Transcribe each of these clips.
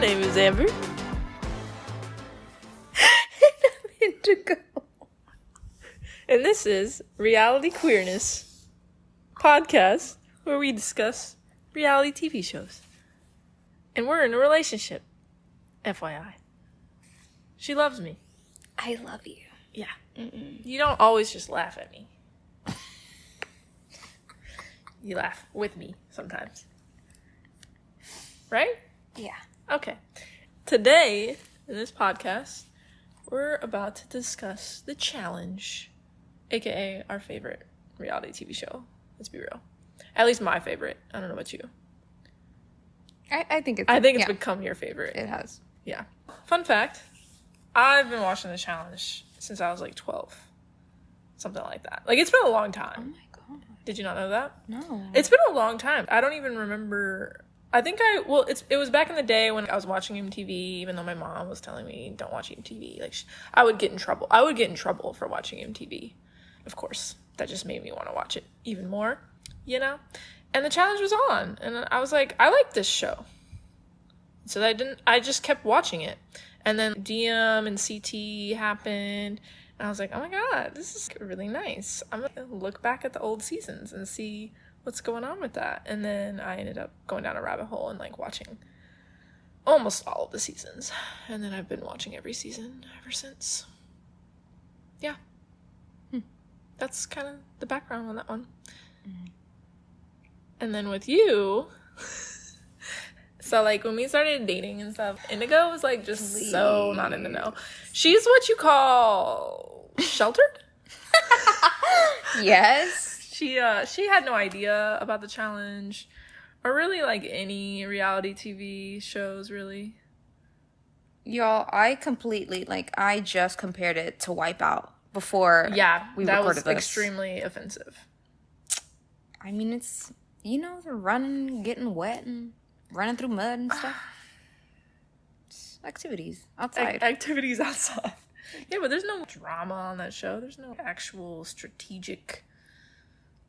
name is Amber. And I'm Indigo. And this is Reality Queerness podcast, where we discuss reality TV shows. And we're in a relationship. FYI. She loves me. I love you. Yeah. You don't always just laugh at me. You laugh with me sometimes. Right? Yeah. Okay. Today, in this podcast, we're about to discuss The Challenge, aka our favorite reality TV show. Let's be real. At least my favorite. I don't know about you. I think it's become your favorite. It has. Yeah. Fun fact, I've been watching The Challenge since I was like 12. Something like that. Like, it's been a long time. Oh my god. Did you not know that? No. It's been a long time. I don't even remember. It was back in the day when I was watching MTV, even though my mom was telling me don't watch MTV. Like, I would get in trouble. I would get in trouble for watching MTV. Of course, that just made me want to watch it even more, you know? And The Challenge was on, and I was like, I like this show. So I just kept watching it. And then DM and CT happened, and I was like, oh my god, this is really nice. I'm gonna look back at the old seasons and see what's going on with that. And then I ended up going down a rabbit hole and like watching almost all of the seasons. And then I've been watching every season ever since. Yeah. That's kind of the background on that one. And then with you, so like when we started dating and stuff, Indigo was like just so not in the know. She's what you call sheltered? Yes. She had no idea about The Challenge or really like any reality TV shows really. Y'all, I just compared it to Wipeout before we recorded that was this. extremely offensive. I mean, it's, they're running, getting wet and running through mud and stuff. It's activities outside. Activities outside. Yeah, but there's no drama on that show. There's no actual strategic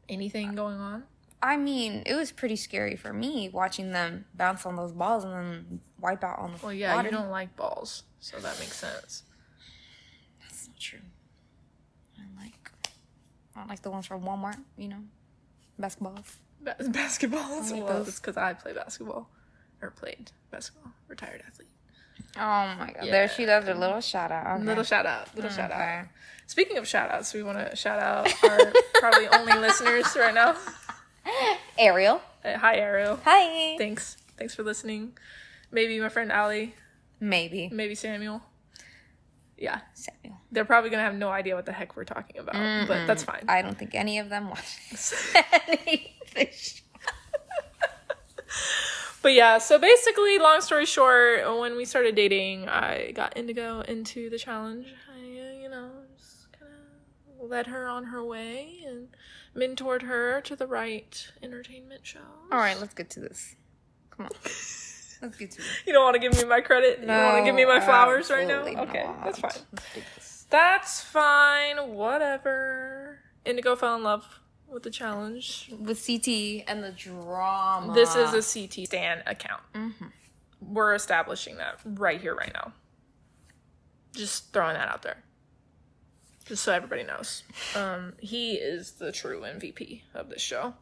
anything going on. I mean, it was pretty scary for me watching them bounce on those balls and then wipe out on the Well, yeah, water. you don't like balls, so that makes sense. That's not true. I don't like the ones from Walmart, basketballs. Basketballs? I like Well, those. it's because I play basketball. Or played basketball. Retired athlete. Oh my god. Yeah. There she does her little shout out. Okay. Little shout out. Speaking of shout outs, we want to shout out our probably only listeners right now. Ariel. Hi, Ariel. Hi. Thanks for listening. Maybe my friend Allie. Maybe Samuel. Yeah. Samuel. They're probably going to have no idea what the heck we're talking about, but that's fine. I don't think any of them watch anything. But yeah, so basically, long story short, when we started dating, I got Indigo into The Challenge. I, just kind of led her on her way and mentored her to the right entertainment shows. All right, let's get to this. Come on. Let's get to this. You don't want to give me my credit? You don't want to give me my flowers right now? absolutely Okay, not. that's fine. That's fine, whatever. Indigo fell in love with The Challenge. With CT and the drama. This is a CT Stan account. Mm-hmm. We're establishing that right here, right now. Just throwing that out there. Just so everybody knows. He is the true MVP of this show.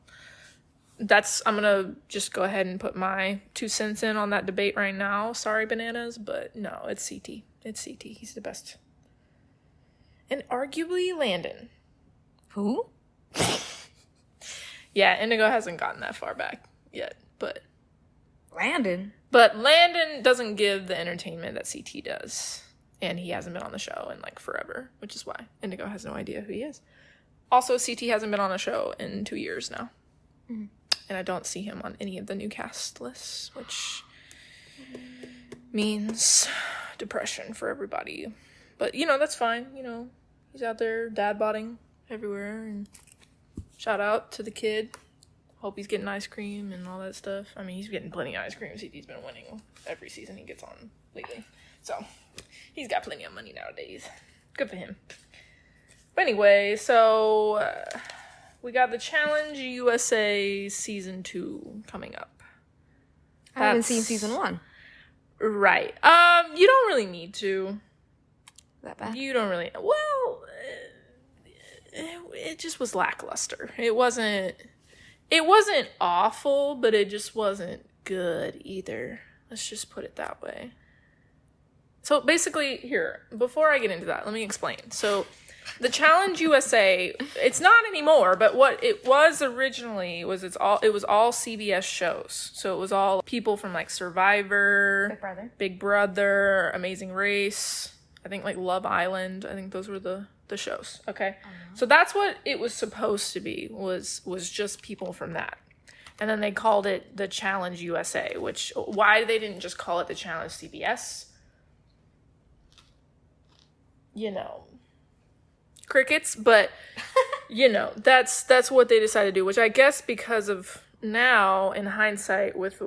I'm going to just go ahead and put my 2 cents in on that debate right now. Sorry, bananas, but no, it's CT. It's CT. He's the best. And arguably Landon. Who? Yeah, Indigo hasn't gotten that far back yet, but Landon doesn't give the entertainment that CT does. And he hasn't been on the show in like forever, which is why Indigo has no idea who he is. Also, CT hasn't been on a show in 2 years now. Mm-hmm. And I don't see him on any of the new cast lists, which means depression for everybody. But, that's fine. He's out there dad-bodding everywhere. And shout out to the kid. Hope he's getting ice cream and all that stuff. I mean, he's getting plenty of ice cream. CT's been winning every season he gets on lately. So, he's got plenty of money nowadays. Good for him. But anyway, so we got the Challenge USA Season 2 coming up. I haven't seen Season 1. Right. You don't really need to. That bad? You don't really. Well, it just was lackluster. It wasn't awful, but it just wasn't good either. Let's just put it that way. So basically, here, before I get into that, let me explain. So the Challenge USA, it's not anymore, but what it was originally was it was all CBS shows. So it was all people from like Survivor, Big Brother, Amazing Race, I think like Love Island. I think those were the shows. Okay. So that's what it was supposed to be, was just people from that. And then they called it the Challenge USA, which, why they didn't just call it the Challenge CBS? You know, crickets, but you know, that's what they decided to do, which I guess because of now, in hindsight, with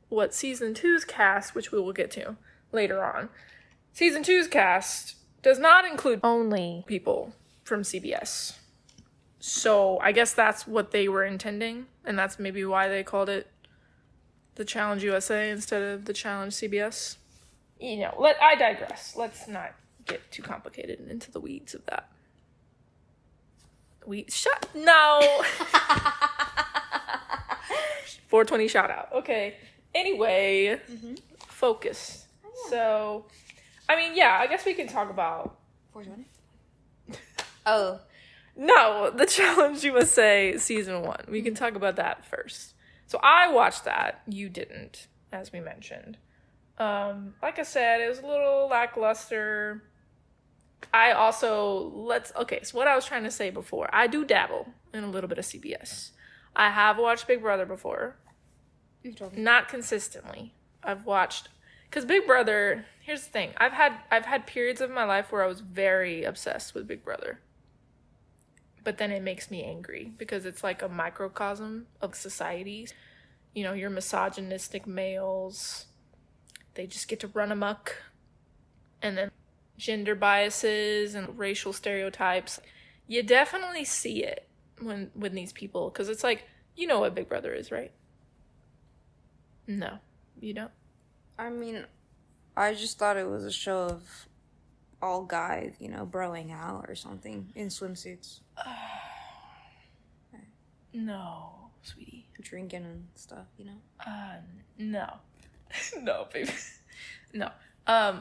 what season 2's cast, which we will get to later on, season 2's cast does not include only people from CBS. So I guess that's what they were intending, and that's maybe why they called it the Challenge USA instead of the Challenge CBS. You know, I digress. Let's not get too complicated into the weeds of that. No. 420 shout out. Okay. Anyway, focus. So, I mean, yeah, I guess we can talk about 420. Oh. No, the Challenge USA season 1. We can talk about that first. So I watched that. You didn't, as we mentioned. Like I said, it was a little lackluster. So what I was trying to say before, I do dabble in a little bit of CBS. I have watched Big Brother before. You've told me. Not consistently. I've watched, because Big Brother, here's the thing. I've had periods of my life where I was very obsessed with Big Brother. But then it makes me angry because it's like a microcosm of society. You know, your misogynistic males, they just get to run amok. And then gender biases and racial stereotypes. You definitely see it when these people, because it's like, you know what Big Brother is, right? No, you don't? I mean, I just thought it was a show of all guys, you know, broing out or something in swimsuits. No, sweetie. Drinking and stuff, you know? No. No, baby. No.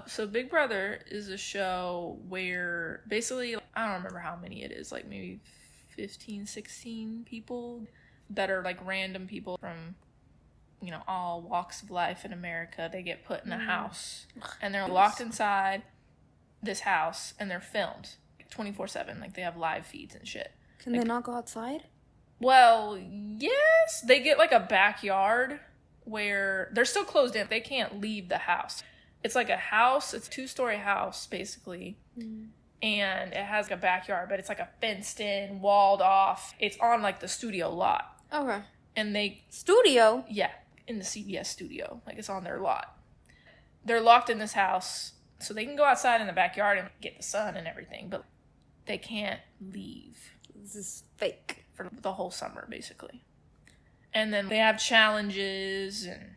So Big Brother is a show where basically, I don't remember how many it is, like maybe 15, 16 people that are like random people from, you know, all walks of life in America. They get put in a house and they're locked inside this house and they're filmed 24/7. Like they have live feeds and shit. Can they not go outside? Well, yes. They get like a backyard where they're still closed in. They can't leave the house. It's like a house. It's a 2-story house, basically. And it has like a backyard, but it's like a fenced in, walled off. It's on like the studio lot. Okay. And Studio? Yeah, in the CBS studio. Like it's on their lot. They're locked in this house, so they can go outside in the backyard and get the sun and everything, but they can't leave. This is fake. For the whole summer, basically. And then they have challenges and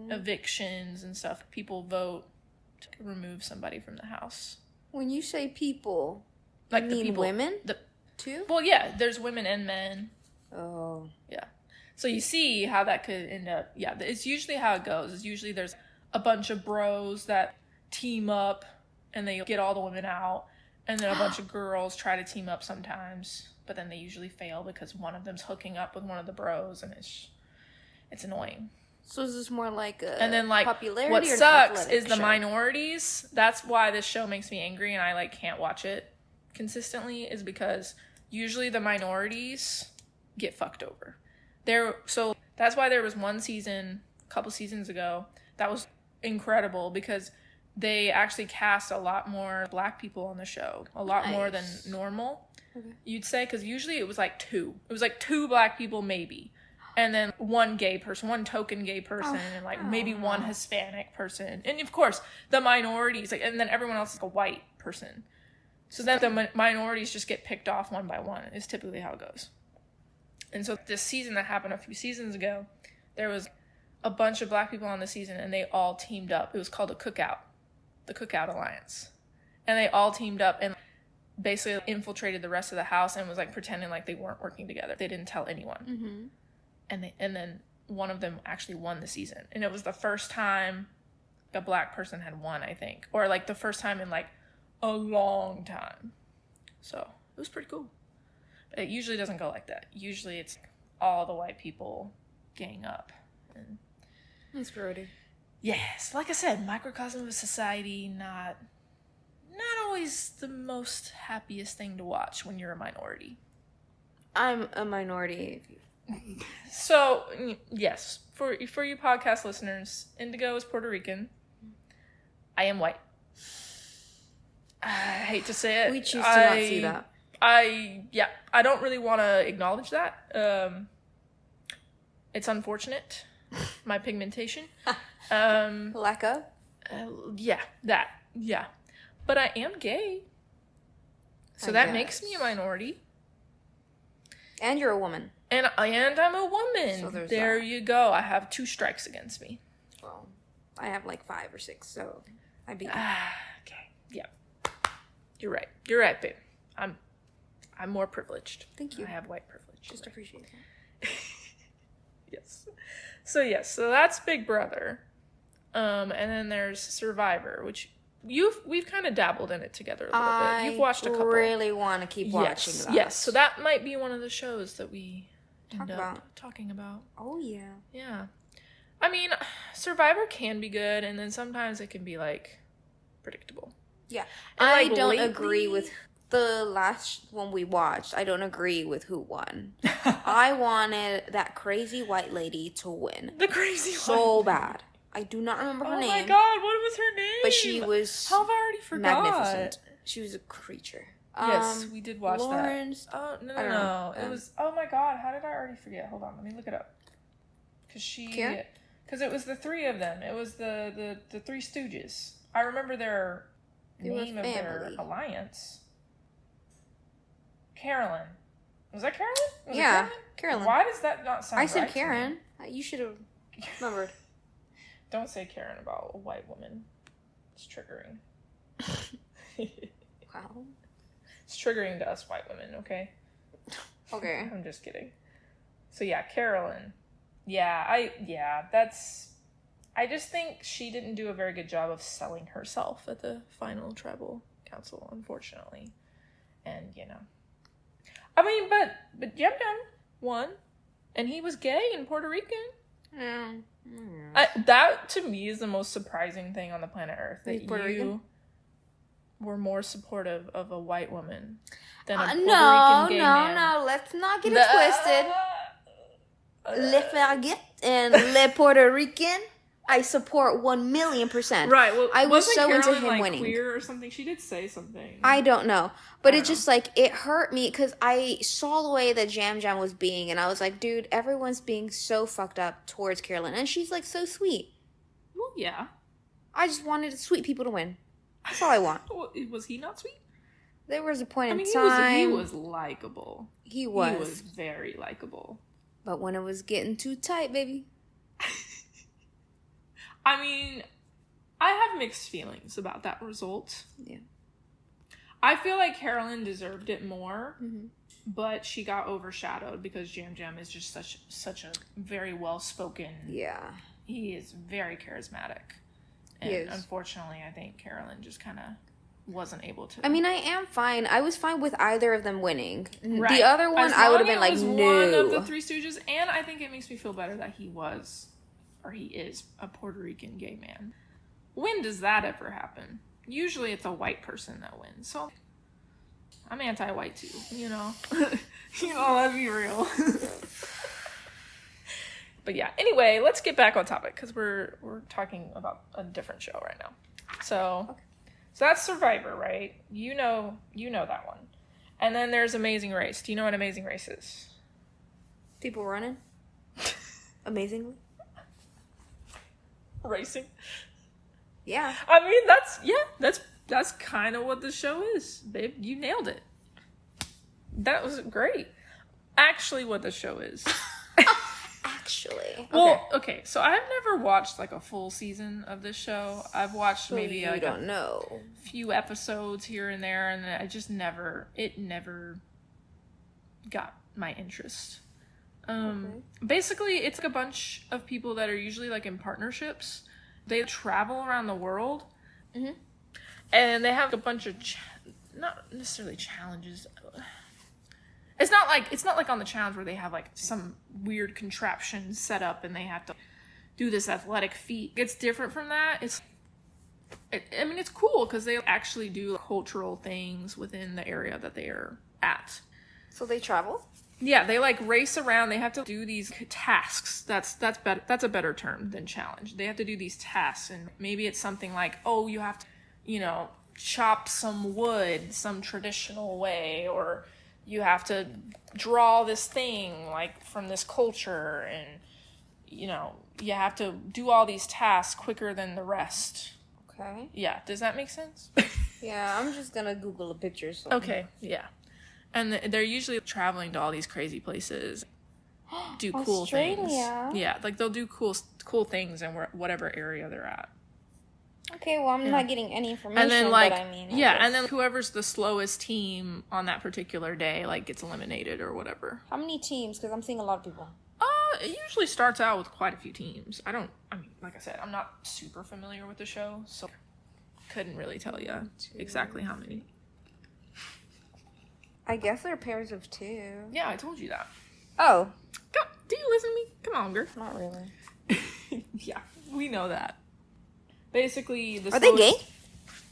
evictions and stuff. People vote to remove somebody from the house. When you say people, like you the mean people, women too? Well, yeah, there's women and men. Oh. Yeah. So you see how that could end up. Yeah, it's usually how it goes. It's usually there's a bunch of bros that team up and they get all the women out. And then a bunch of girls try to team up sometimes. But then they usually fail because one of them's hooking up with one of the bros. And it's annoying. So is this more like a and then, like, popularity what or sucks is the show? Minorities. That's why this show makes me angry and I like can't watch it consistently, is because usually the minorities get fucked over. So that's why there was one season a couple seasons ago that was incredible, because they actually cast a lot more black people on the show, a lot more than normal. You'd say, because usually it was like 2. It was like 2 black people maybe. And then 1 gay person, 1 token gay person, and like maybe 1 Hispanic person. And of course, the minorities, like, and then everyone else is a white person. So then the minorities just get picked off one by one, is typically how it goes. And so this season that happened a few seasons ago, there was a bunch of black people on the season, and they all teamed up. It was called a cookout, the Cookout Alliance. And they all teamed up and basically infiltrated the rest of the house and was like pretending like they weren't working together. They didn't tell anyone. And then one of them actually won the season. And it was the first time a black person had won, I think. Or like the first time in like a long time. So it was pretty cool. But it usually doesn't go like that. Usually it's all the white people gang up. And that's grody. Yes, like I said, microcosm of society, not always the most happiest thing to watch when you're a minority. I'm a minority. So, yes, for you podcast listeners, Indigo is Puerto Rican. I am white. I hate to say it. We choose to not see that. I don't really want to acknowledge that. It's unfortunate. My pigmentation. Lack of? Yeah. But I am gay. So that makes me a minority. And you're a woman. And I'm a woman. So there that. You go. I have 2 strikes against me. Well, I have like 5 or 6, so I beat you. Okay. Yeah. You're right, babe. I'm more privileged. Thank you. I have white privilege. Just appreciate that. Yes. So that's Big Brother. And then there's Survivor, which we've kind of dabbled in it together a little bit. You've watched a couple. I really want to keep watching that. Yes. So that might be one of the shows that we end up talking about. Oh yeah. Yeah. I mean, Survivor can be good, and then sometimes it can be like predictable. Yeah. And, I don't agree with the last one we watched. I don't agree with who won. I wanted that crazy white lady to win. The crazy so bad. I do not remember her name. Oh my god, what was her name? But she was how have I already forgot? Magnificent. She was a creature. Yes, we did watch Lawrence, that. Oh no. It was oh my god, how did I already forget? Hold on, let me look it up. Because it was the 3 of them. It was the 3 Stooges. I remember their name of their alliance. Carolyn. Was that Carolyn? Yeah, Carolyn. Why does that not sound right? I said Karen. You should have remembered. Don't say Karen about a white woman. It's triggering. Wow. It's triggering to us white women, okay? Okay. I'm just kidding. So yeah, Carolyn. I just think she didn't do a very good job of selling herself at the final tribal council, unfortunately. And, I mean, but Yum Yum won, and he was gay and Puerto Rican. Yeah. That, to me, is the most surprising thing on the planet Earth, that Puerto Rican? were more supportive of a white woman than a Puerto Rican gay man. No, let's not get it twisted. Le Farguet and Le Puerto Rican, I support 1,000,000%. Right. Well, I was so Carolyn, into him winning. Queer or something? She did say something. I don't know, but it just it hurt me because I saw the way that Jam Jam was being, and I was like, dude, everyone's being so fucked up towards Carolyn, and she's like so sweet. Well, yeah. I just wanted sweet people to win. That's all I want. Well, was he not sweet? There was a point in time. He was likable. He was. He was very likable. But when it was getting too tight, baby. I mean, I have mixed feelings about that result. Yeah. I feel like Carolyn deserved it more, but she got overshadowed because Jam Jam is just such a very well-spoken. Yeah. He is very charismatic. And unfortunately, I think Carolyn just kind of wasn't able to. I mean, I am fine. I was fine with either of them winning. Right. The other one, I would have been like, no. One of the 3 Stooges, and I think it makes me feel better that he is a Puerto Rican gay man. When does that ever happen? Usually it's a white person that wins. So I'm anti-white too, let's be real. But yeah, anyway, let's get back on topic because we're talking about a different show right now. So that's Survivor, right? You know that one. And then there's Amazing Race. Do you know what Amazing Race is? People running? Amazingly? Racing? Yeah. I mean, that's kind of what the show is, babe. You nailed it. That was great. Actually, what the show is. actually. Well, okay, so I've never watched like a full season of this show. I've watched So maybe you like don't know. few episodes here and there, and I just never got my interest. Basically, it's like a bunch of people that are usually like in partnerships. They travel around the world, and they have a bunch of not necessarily challenges. It's not like on the challenge where they have like some weird contraption set up and they have to do this athletic feat. It's different from that. It's cool because they actually do cultural things within the area that they are at. So they travel? Yeah, they like race around. They have to do these tasks. That's better. That's a better term than challenge. They have to do these tasks, and maybe it's something like, oh, you have to, chop some wood some traditional way, or you have to draw this thing like from this culture, and you have to do all these tasks quicker than the rest. Okay. Yeah, does that make sense? Yeah, I'm just gonna Google a picture. So. Okay, yeah. And they're usually traveling to all these crazy places, do cool things. Yeah, like they'll do cool things in whatever area they're at. Okay, well, I'm not getting any information, and then, but I mean... and then whoever's the slowest team on that particular day, like, gets eliminated or whatever. How many teams? Because I'm seeing a lot of people. It usually starts out with quite a few teams. Like I said, I'm not super familiar with the show, so couldn't really tell you exactly how many. I guess they're pairs of 2. Yeah, I told you that. Oh. Do you listen to me? Come on, girl. Not really. Yeah, we know that. Basically, Are they gay?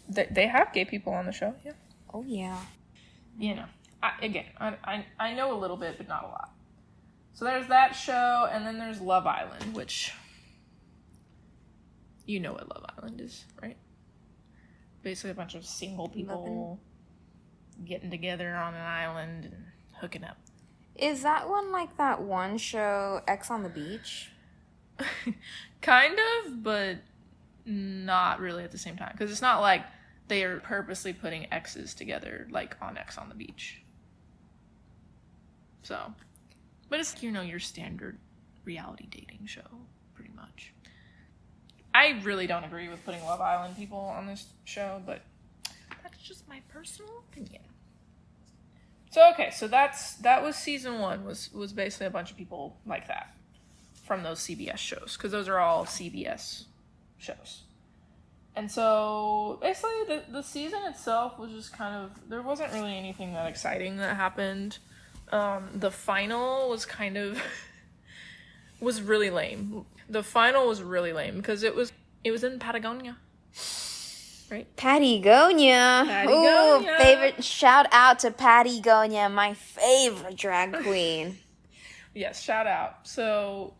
They have gay people on the show, yeah. Oh, yeah. I know a little bit, but not a lot. So there's that show, and then there's Love Island, which... You know what Love Island is, right? Basically a bunch of single people getting together on an island and hooking up. Is that one like that one show, X on the Beach? Kind of, but... not really at the same time, because it's not like they are purposely putting X's together like on X on the Beach. So, but it's your standard reality dating show, pretty much. I really don't agree with putting Love Island people on this show, but that's just my personal opinion. So that was season 1 was basically a bunch of people like that from those CBS shows, because those are all CBS shows. And so basically the season itself was just kind of, there wasn't really anything that exciting that happened. The final was kind of was really lame. The final was really lame because it was in Patagonia. Right? Patagonia. Ooh, favorite, shout out to Patagonia, my favorite drag queen. Yes, shout out. So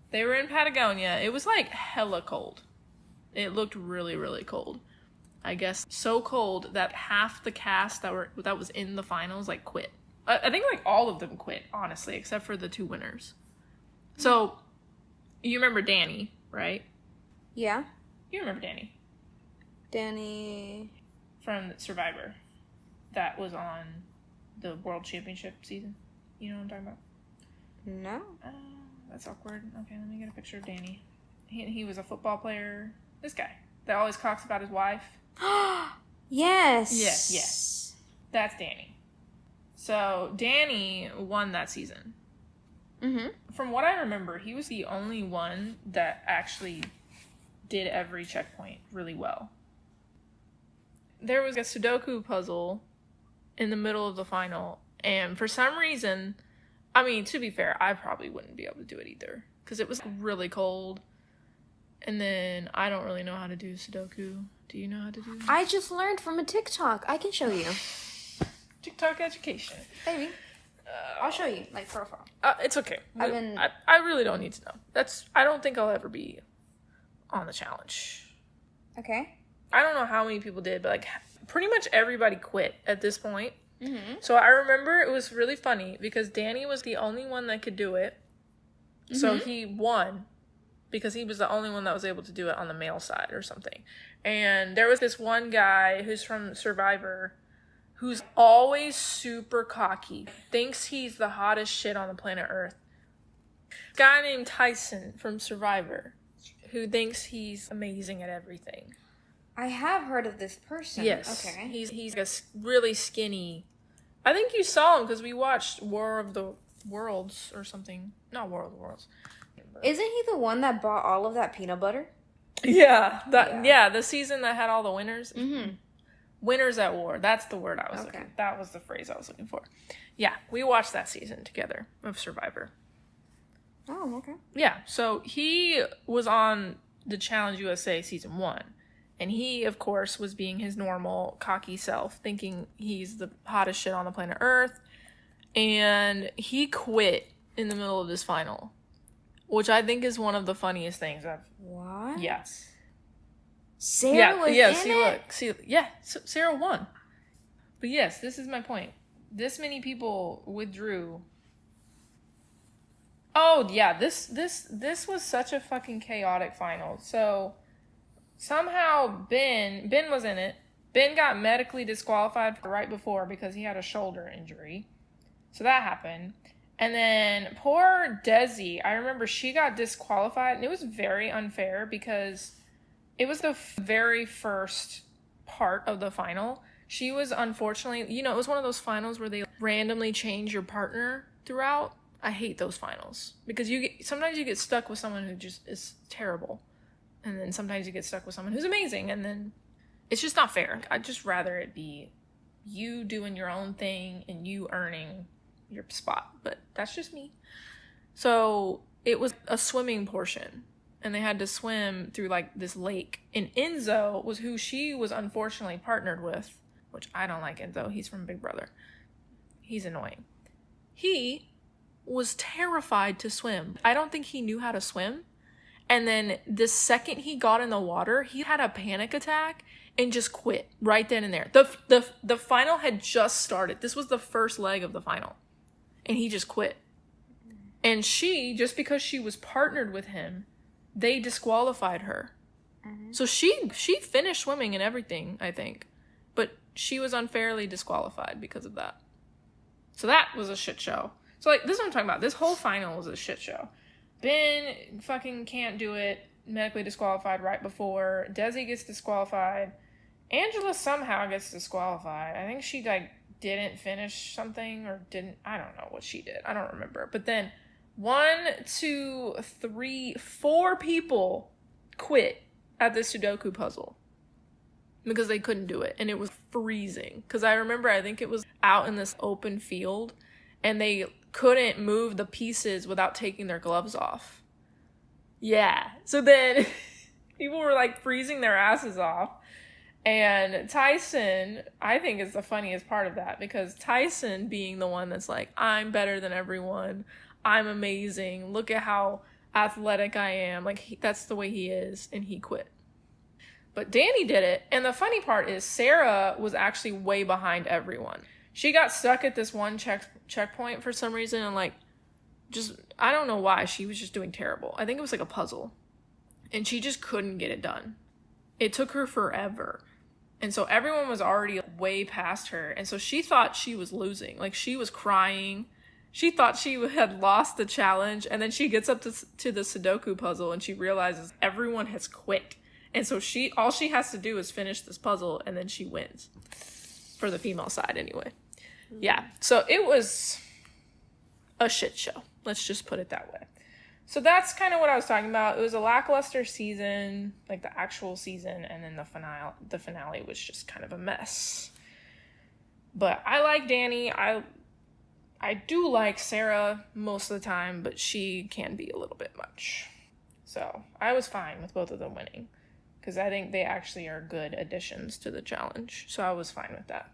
they were in Patagonia. It was like hella cold. It looked really, really cold. I guess so cold that half the cast that was in the finals like quit. I think like all of them quit, honestly, except for the 2 winners. So you remember Danny, right? Yeah. You remember Danny? Danny from Survivor. That was on the World Championship season. You know what I'm talking about? No. That's awkward. Okay, let me get a picture of Danny. He was a football player. This guy that always talks about his wife. Yes. Yes. That's Danny. So Danny won that season. Mm-hmm. From what I remember, he was the only one that actually did every checkpoint really well. There was a Sudoku puzzle in the middle of the final, and for some reason, I mean, to be fair, I probably wouldn't be able to do it either, because it was really cold. And then I don't really know how to do Sudoku. Do you know how to do that? I just learned from a TikTok. I can show you. TikTok education. Baby. I'll show you, like, profile. It's okay. I really don't need to know. I don't think I'll ever be on the challenge. Okay. I don't know how many people did, but, like, pretty much everybody quit at this point. Mm-hmm. So I remember it was really funny because Danny was the only one that could do it. Mm-hmm. So he won because he was the only one that was able to do it on the male side or something. And there was this one guy who's from Survivor who's always super cocky, thinks he's the hottest shit on the planet Earth. Guy named Tyson from Survivor, who thinks he's amazing at everything. I have heard of this person. Yes. Okay. He's a really skinny. I think you saw him because we watched War of the Worlds or something. Not War of the Worlds. Isn't he the one that bought all of that peanut butter? Yeah. The season that had all the winners. Mm-hmm. Winners at War. That's the word I was looking for. That was the phrase I was looking for. Yeah, we watched that season together of Survivor. Oh, okay. Yeah, so he was on the Challenge USA Season 1. And he, of course, was being his normal cocky self, thinking he's the hottest shit on the planet Earth. And he quit in the middle of this final, which I think is one of the funniest things I've... What? Yes. Sarah was in it? So Sarah won. But yes, this is my point. This many people withdrew. Oh, yeah, this was such a fucking chaotic final. So... somehow Ben was in it. Ben got medically disqualified right before because he had a shoulder injury. So that happened. And then poor Desi, I remember she got disqualified. And it was very unfair because it was the very first part of the final. She was unfortunately, it was one of those finals where they randomly change your partner throughout. I hate those finals because sometimes you get stuck with someone who just is terrible. And then sometimes you get stuck with someone who's amazing. And then it's just not fair. I'd just rather it be you doing your own thing and you earning your spot. But that's just me. So it was a swimming portion. And they had to swim through like this lake. And Enzo was who she was unfortunately partnered with. Which I don't like Enzo. He's from Big Brother. He's annoying. He was terrified to swim. I don't think he knew how to swim. And then the second he got in the water, he had a panic attack and just quit right then and there. The final had just started. This was the first leg of the final. And he just quit. And she, just because she was partnered with him, they disqualified her. Mm-hmm. So she finished swimming and everything, I think. But she was unfairly disqualified because of that. So that was a shit show. So like, this is what I'm talking about. This whole final was a shit show. Ben fucking can't do it, medically disqualified right before. Desi gets disqualified. Angela somehow gets disqualified. I think she, didn't finish something or didn't... I don't know what she did. I don't remember. But then 4 people quit at the Sudoku puzzle because they couldn't do it. And it was freezing. Because I remember, I think it was out in this open field and they... couldn't move the pieces without taking their gloves off. Yeah. So then people were freezing their asses off. And Tyson, I think, is the funniest part of that because Tyson being the one that's like, I'm better than everyone. I'm amazing. Look at how athletic I am. That's the way he is. And he quit. But Danny did it. And the funny part is Sarah was actually way behind everyone. She got stuck at this one checkpoint for some reason and I don't know why. She was just doing terrible. I think it was a puzzle. And she just couldn't get it done. It took her forever. And so everyone was already way past her. And so she thought she was losing. She was crying. She thought she had lost the challenge. And then she gets up to the Sudoku puzzle and she realizes everyone has quit. And so all she has to do is finish this puzzle and then she wins. For the female side anyway. Yeah, so it was a shit show. Let's just put it that way. So that's kind of what I was talking about. It was a lackluster season, the actual season, and then the finale was just kind of a mess. But I like Danny. I do like Sarah most of the time, but she can be a little bit much. So I was fine with both of them winning because I think they actually are good additions to the challenge. So I was fine with that.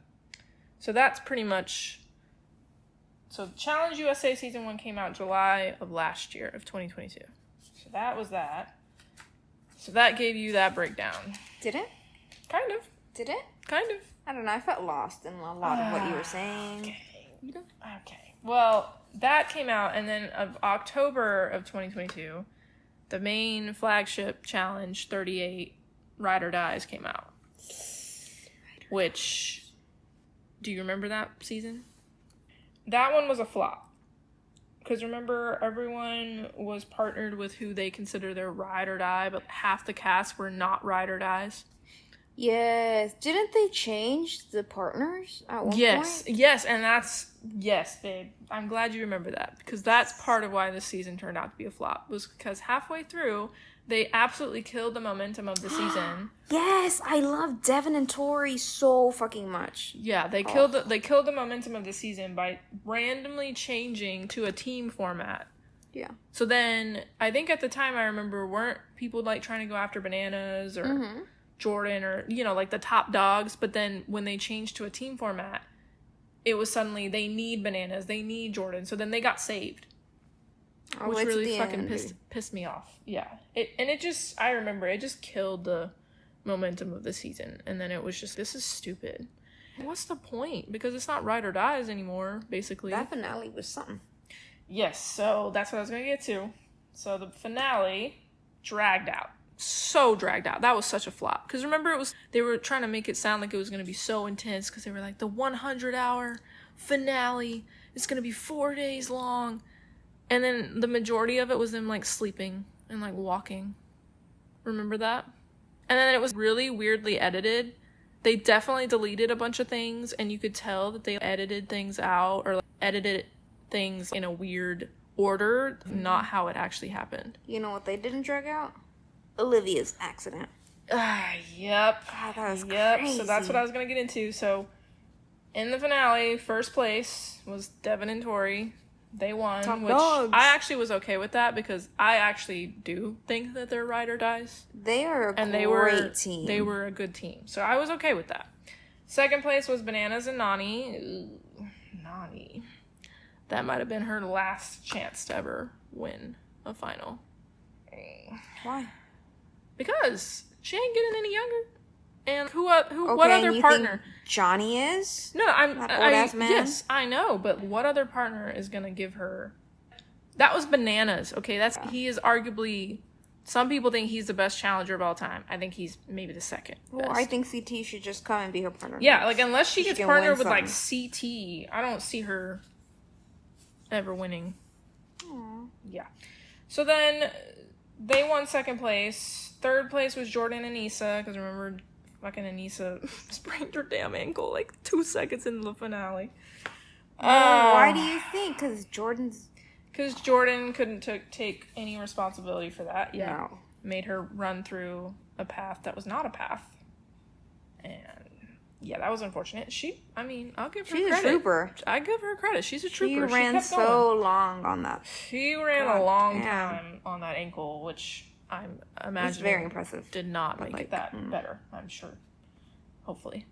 So that's pretty much... So Challenge USA Season 1 came out July of last year, of 2022. So that was that. So that gave you that breakdown. Did it? Kind of. Did it? Kind of. I don't know. I felt lost in a lot of what you were saying. Okay. Well, that came out, and then of October of 2022, the main flagship challenge, 38 Ride or Dies, came out. Which... Do you remember that season? That one was a flop. Because remember, everyone was partnered with who they consider their ride or die, but half the cast were not ride or dies. Yes. Didn't they change the partners at one point? Yes, and yes, babe. I'm glad you remember that, because that's part of why this season turned out to be a flop, was because halfway through, they absolutely killed the momentum of the season. Yes, I love Devin and Tori so fucking much. Yeah, they killed the momentum of the season by randomly changing to a team format. Yeah. So then, I think at the time, I remember, weren't people like trying to go after Bananas or Jordan or, you know, like the top dogs? But then when they changed to a team format, it was suddenly they need Bananas, they need Jordan. So then they got saved. Which really fucking pissed me off. Yeah. I remember, it just killed the momentum of the season. And then it was just, this is stupid. What's the point? Because it's not ride or dies anymore, basically. That finale was something. Yes, so that's what I was going to get to. So the finale dragged out. So dragged out. That was such a flop. Because remember, they were trying to make it sound like it was going to be so intense, because they were like, the 100-hour finale is going to be 4 days long. And then the majority of it was them, like, sleeping and, like, walking. Remember that? And then it was really weirdly edited. They definitely deleted a bunch of things, and you could tell that they edited things out, or like, edited things in a weird order, not how it actually happened. You know what they didn't drag out? Olivia's accident. Yep. God, that was crazy. So that's what I was going to get into. So, in the finale, first place was Devin and Tori. They won, Top which dogs. I actually was okay with that, because I actually do think that they're ride or dies. They are a great team. They were a good team. So I was okay with that. Second place was Bananas and Nani. Ooh, Nani. That might have been her last chance to ever win a final. Why? Because she ain't getting any younger. And what other partner? Johnny is? No, that old-ass man? Yes, I know, but what other partner is gonna give her? That was Bananas. Okay, he is arguably. Some people think he's the best challenger of all time. I think he's maybe the second best. Well, I think CT should just come and be her partner. Yeah, like, unless she gets partnered with like something. CT, I don't see her ever winning. Aww. Yeah. So then they won second place. Third place was Jordan and Issa, because remember, fucking Anissa sprained her damn ankle like 2 seconds into the finale. Why do you think? Because Jordan couldn't take any responsibility for that. Yeah. No. Made her run through a path that was not a path. And yeah, that was unfortunate. I'll give her credit. She's a trooper. I give her credit. She's a trooper. She ran so long on that. She ran a long time on that ankle, which I'm imagining it's very impressive. Did not make it that better, I'm sure. Hopefully.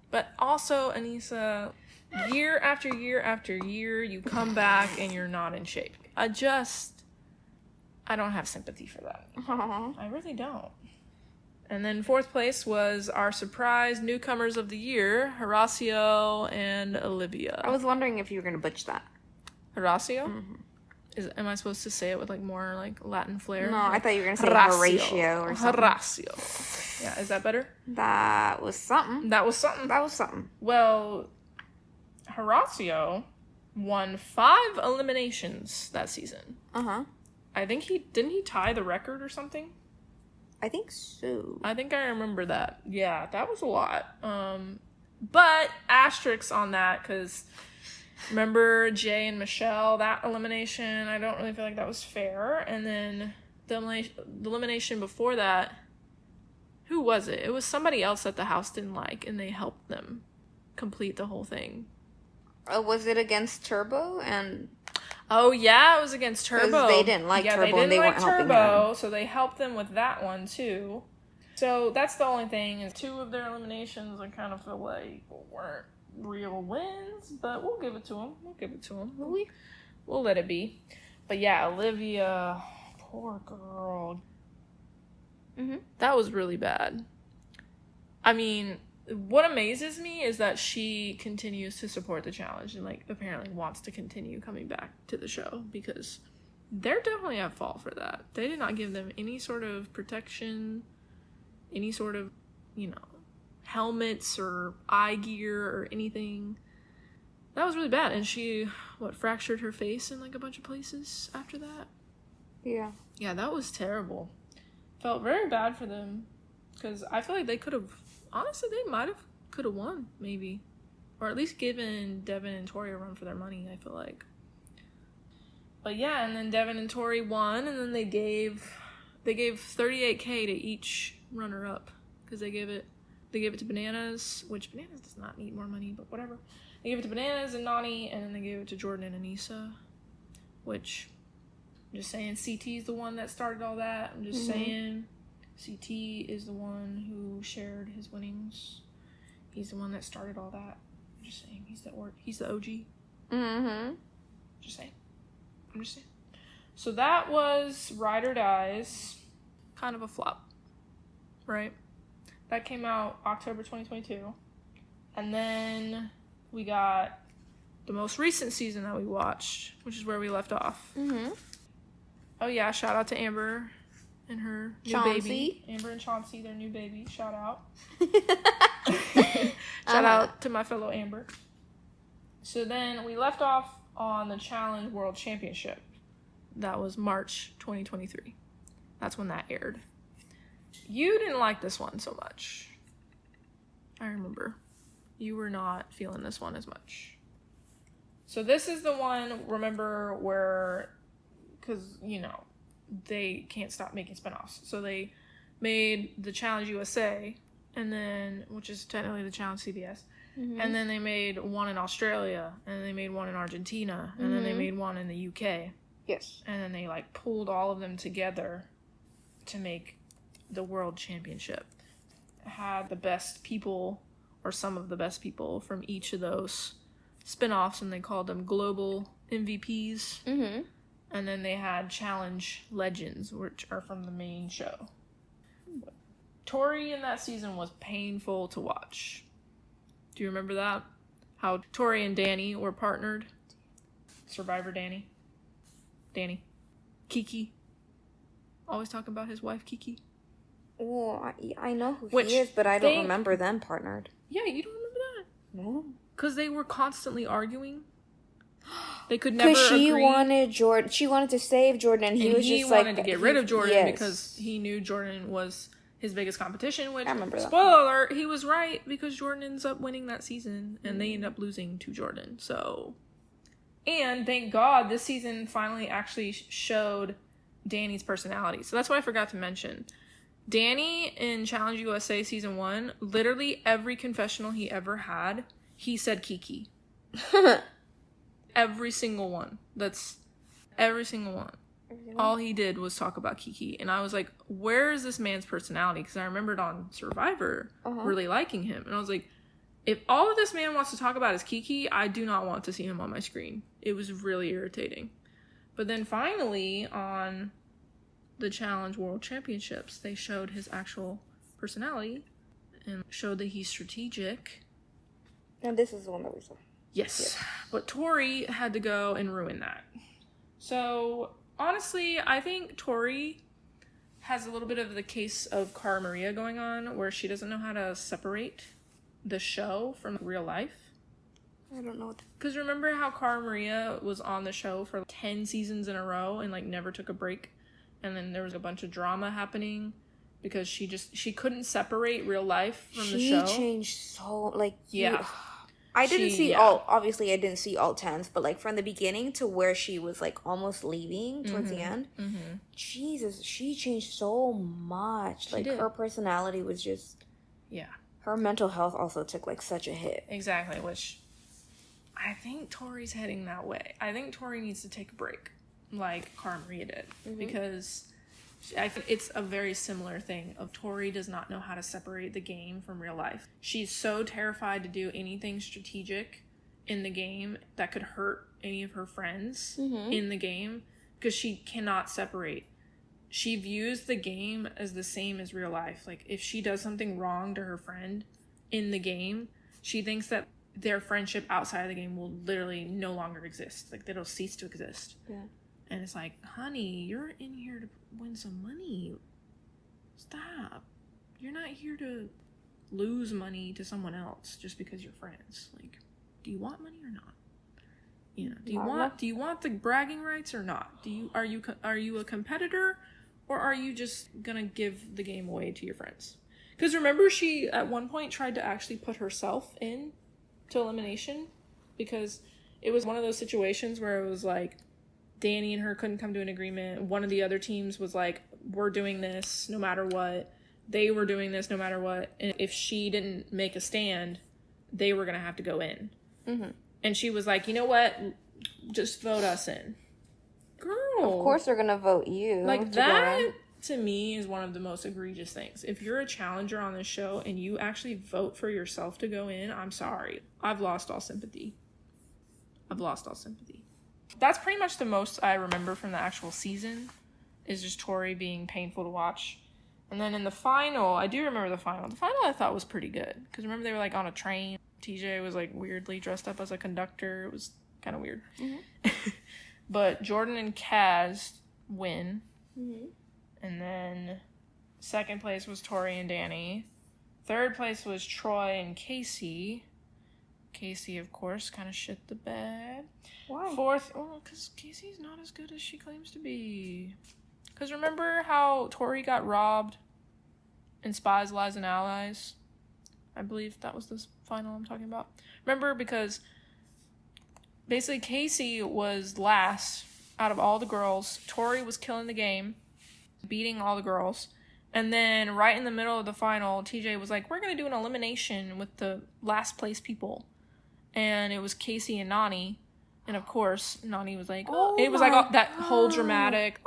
But also, Anissa, year after year after year, you come back and you're not in shape. I don't have sympathy for that. Aww. I really don't. And then fourth place was our surprise newcomers of the year, Horacio and Olivia. I was wondering if you were going to butch that. Horacio? Mm-hmm. Am I supposed to say it with like more like Latin flair? No, like, I thought you were going to say Horatio or something. Horacio. Yeah, is that better? That was something. Well, Horacio won 5 eliminations that season. Uh-huh. I think didn't he tie the record or something? I think so. I think I remember that. Yeah, that was a lot. But asterisks on that, because remember Jay and Michelle, that elimination, I don't really feel like that was fair. And then the elimination before that, who was it? It was somebody else that the house didn't like, and they helped them complete the whole thing. Was it against Turbo? And oh yeah, it was against Turbo. They didn't like Turbo, and they weren't helping him. So they helped them with that one too. So that's the only thing, is 2 of their eliminations I kind of feel like weren't real wins, but we'll give it to them. We'll let it be. But yeah, Olivia, poor girl. Mm-hmm. That was really bad. I mean, what amazes me is that she continues to support the challenge and like apparently wants to continue coming back to the show, because they're definitely at fault for that. They did not give them any sort of protection, any sort of, helmets or eye gear or anything. That was really bad. And she, fractured her face in, like, a bunch of places after that? Yeah. Yeah, that was terrible. Felt very bad for them. Because I feel like they could have... Honestly, they could have won, maybe. Or at least given Devin and Tori a run for their money, I feel like. But yeah, and then Devin and Tori won, and then they gave $38K to each runner-up. Because they gave it to Bananas, which Bananas does not need more money, but whatever. They gave it to Bananas and Nani, and then they gave it to Jordan and Anissa, which, I'm just saying, CT is the one that started all that. I'm just saying, CT is the one who shared his winnings. He's the one that started all that. I'm just saying, he's the OG. Mm-hmm. Just saying. I'm just saying. So that was Ride or Dies. Kind of a flop, right? That came out October 2022. And then we got the most recent season that we watched, which is where we left off. Mm-hmm. Oh, yeah. Shout out to Amber and her new baby. Amber and Chauncey, their new baby. Shout out. Shout out to my fellow Amber. So then we left off on the Challenge World Championship. That was March 2023. That's when that aired. You didn't like this one so much. I remember. You were not feeling this one as much. So this is the one, remember, where, because, they can't stop making spinoffs. So they made the Challenge USA, and then, which is technically the Challenge CBS, and then they made one in Australia, and they made one in Argentina, and then they made one in the UK. Yes. And then they, pulled all of them together to make the World Championship. It had the best people, or some of the best people, from each of those spin-offs, and they called them global MVPs. Mm-hmm. And then they had challenge legends, which are from the main show. Tori in that season was painful to watch. Do you remember that? How Tori and Danny were partnered? Survivor Danny. Kiki. Always talking about his wife, Kiki. Well, I know who he is, but I don't remember them partnered. Yeah, you don't remember that? No. Because they were constantly arguing. They could never agree. Because she wanted to save Jordan, and he wanted to get rid of Jordan because he knew Jordan was his biggest competition, which, spoiler alert, he was right, because Jordan ends up winning that season, and they end up losing to Jordan, so... And, thank God, this season finally actually showed Danny's personality. So that's what I forgot to mention. Danny, in Challenge USA Season 1, literally every confessional he ever had, he said Kiki. Every single one. Every single one. All he did was talk about Kiki. And I was like, where is this man's personality? Because I remembered on Survivor really liking him. And I was like, if all of this man wants to talk about is Kiki, I do not want to see him on my screen. It was really irritating. But then finally, on the Challenge World Championships, they showed his actual personality and showed that he's strategic. And this is the one that we saw. Yes. But Tori had to go and ruin that. So, honestly, I think Tori has a little bit of the case of Cara Maria going on, where she doesn't know how to separate the show from real life. I don't know. Because remember how Cara Maria was on the show for 10 seasons in a row and never took a break? And then there was a bunch of drama happening because she couldn't separate real life from the show. She changed so, yeah. I didn't see obviously I didn't see all 10s, but from the beginning to where she was almost leaving towards the end, Jesus, she changed so much. Her personality was just, her mental health also took such a hit. Exactly, which I think Tori's heading that way. I think Tori needs to take a break, like Cara Maria did, because I think it's a very similar thing of Tori does not know how to separate the game from real life. She's so terrified to do anything strategic in the game that could hurt any of her friends in the game, because she cannot separate. She views the game as the same as real life. If she does something wrong to her friend in the game, she thinks that their friendship outside of the game will literally no longer exist. It'll cease to exist. Yeah. And it's honey, you're in here to win some money. Stop. You're not here to lose money to someone else just because you're friends. Do you want money or not? You know, do you want the bragging rights or not? Are you a competitor, or are you just gonna give the game away to your friends? Because remember, she at one point tried to actually put herself in to elimination, because it was one of those situations where it was like Danny and her couldn't come to an agreement. One of the other teams was like, we're doing this no matter what. They were doing this no matter what. And if she didn't make a stand, they were going to have to go in. Mm-hmm. And she was like, you know what? Just vote us in. Girl. Of course they're going to vote you. Like, that, to me, is one of the most egregious things. If you're a challenger on this show and you actually vote for yourself to go in, I'm sorry. I've lost all sympathy. That's pretty much the most I remember from the actual season, is just Tori being painful to watch. And then in the final, I do remember the final. The final I thought was pretty good. Because remember, they were like on a train. TJ was like weirdly dressed up as a conductor. It was kind of weird. Mm-hmm. But Jordan and Kaz win. Mm-hmm. And then second place was Tori and Danny. Third place was Troy and Casey. Casey, of course, kind of shit the bed. Why? Fourth, because Casey's not as good as she claims to be. Because remember how Tori got robbed in Spies, Lies, and Allies? I believe that was the final I'm talking about. Remember, because basically Casey was last out of all the girls. Tori was killing the game, beating all the girls. And then right in the middle of the final, TJ was like, we're going to do an elimination with the last place people. And it was Casey and Nani. And of course, Nani was like, it was like that whole dramatic,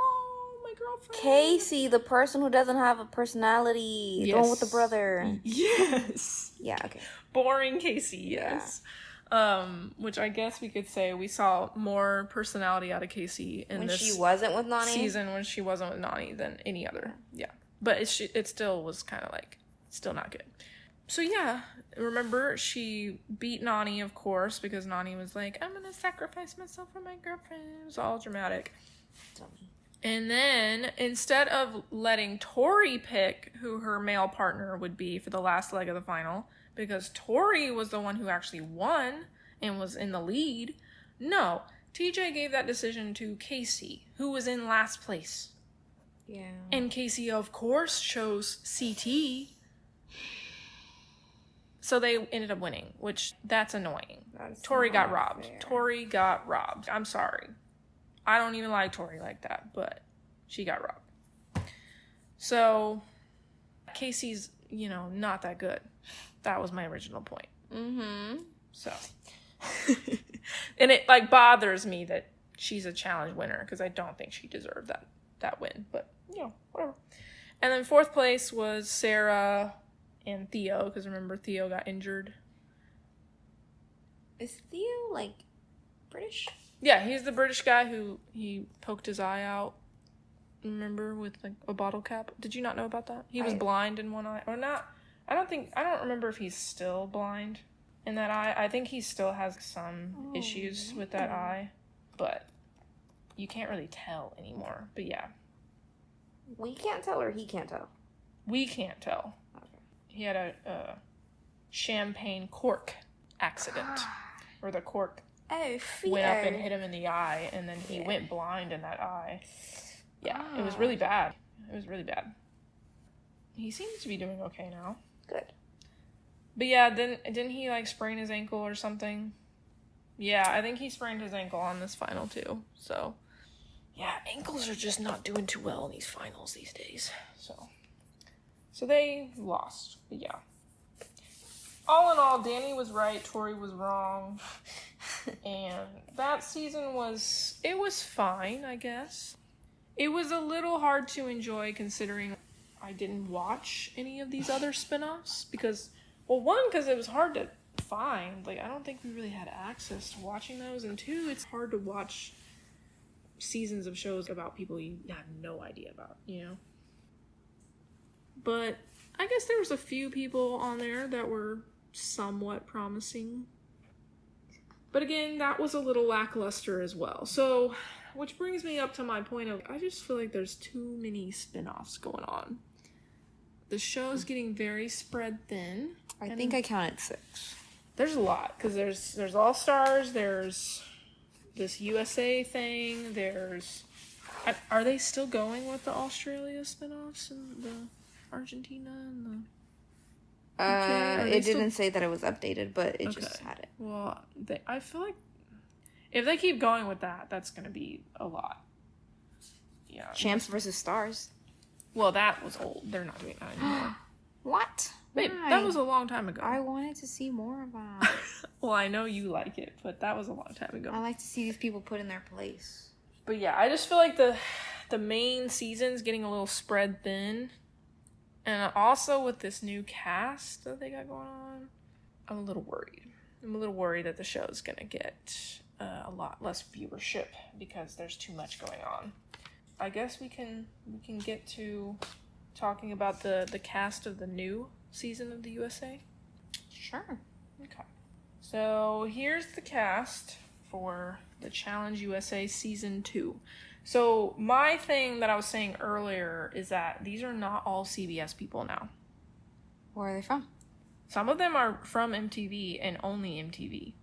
my girlfriend. Casey, the person who doesn't have a personality. Yes. The one with the brother. Yes. Yeah, okay. Boring Casey, yes. Yeah. Which I guess we could say we saw more personality out of Casey in this she wasn't with Nani? season when she wasn't with Nani than any other. Yeah. But it still was kind of like, still not good. So yeah, remember, she beat Nani, of course, because Nani was like, I'm going to sacrifice myself for my girlfriend. It was all dramatic. And then, instead of letting Tori pick who her male partner would be for the last leg of the final, because Tori was the one who actually won and was in the lead, no, TJ gave that decision to Casey, who was in last place. Yeah. And Casey, of course, chose CT. So they ended up winning, which that's annoying. Tori got robbed. Fair. Tori got robbed. I'm sorry. I don't even like Tori like that, but she got robbed. So Casey's, not that good. That was my original point. Mm-hmm. So. And it, bothers me that she's a challenge winner, because I don't think she deserved that win. But, whatever. And then fourth place was Sarah and Theo, because remember, Theo got injured. Is Theo, British? Yeah, he's the British guy who he poked his eye out, remember, with, a bottle cap. Did you not know about that? He was blind in one eye. Or not. I don't remember if he's still blind in that eye. I think he still has some issues with that eye, but you can't really tell anymore. But yeah. We can't tell, or he can't tell? We can't tell. He had a champagne cork accident, where the cork went up and hit him in the eye, and then he went blind in that eye. Yeah, it was really bad. He seems to be doing okay now. Good. But yeah, didn't he sprain his ankle or something? Yeah, I think he sprained his ankle on this final too. So yeah, ankles are just not doing too well in these finals these days. So they lost. But yeah. All in all, Danny was right, Tori was wrong. And that season was fine, I guess. It was a little hard to enjoy, considering I didn't watch any of these other spinoffs, because, well, one, because it was hard to find. I don't think we really had access to watching those, and two, it's hard to watch seasons of shows about people you have no idea about, But I guess there was a few people on there that were somewhat promising. But again, that was a little lackluster as well. So, which brings me up to my point of, I just feel like there's too many spin-offs going on. The show's getting very spread thin. I think I counted 6. There's a lot, because there's All Stars, there's this USA thing. There's... Are they still going with the Australia spinoffs and the Argentina and the... It didn't say that it was updated, but it just had it. Well, I feel like if they keep going with that, that's going to be a lot. Yeah. Champs versus Stars. Well, that was old. They're not doing that anymore. What? Wait, that was a long time ago. I wanted to see more of that. Well, I know you like it, but that was a long time ago. I like to see these people put in their place. But yeah, I just feel like the main season's getting a little spread thin. And also with this new cast that they got going on, I'm a little worried. I'm a little worried that the show's going to get a lot less viewership because there's too much going on. I guess we can get to talking about the cast of the new season of the USA. Sure. Okay. So here's the cast for the Challenge USA Season 2. So my thing that I was saying earlier is that these are not all CBS people now. Where are they from? Some of them are from MTV and only MTV,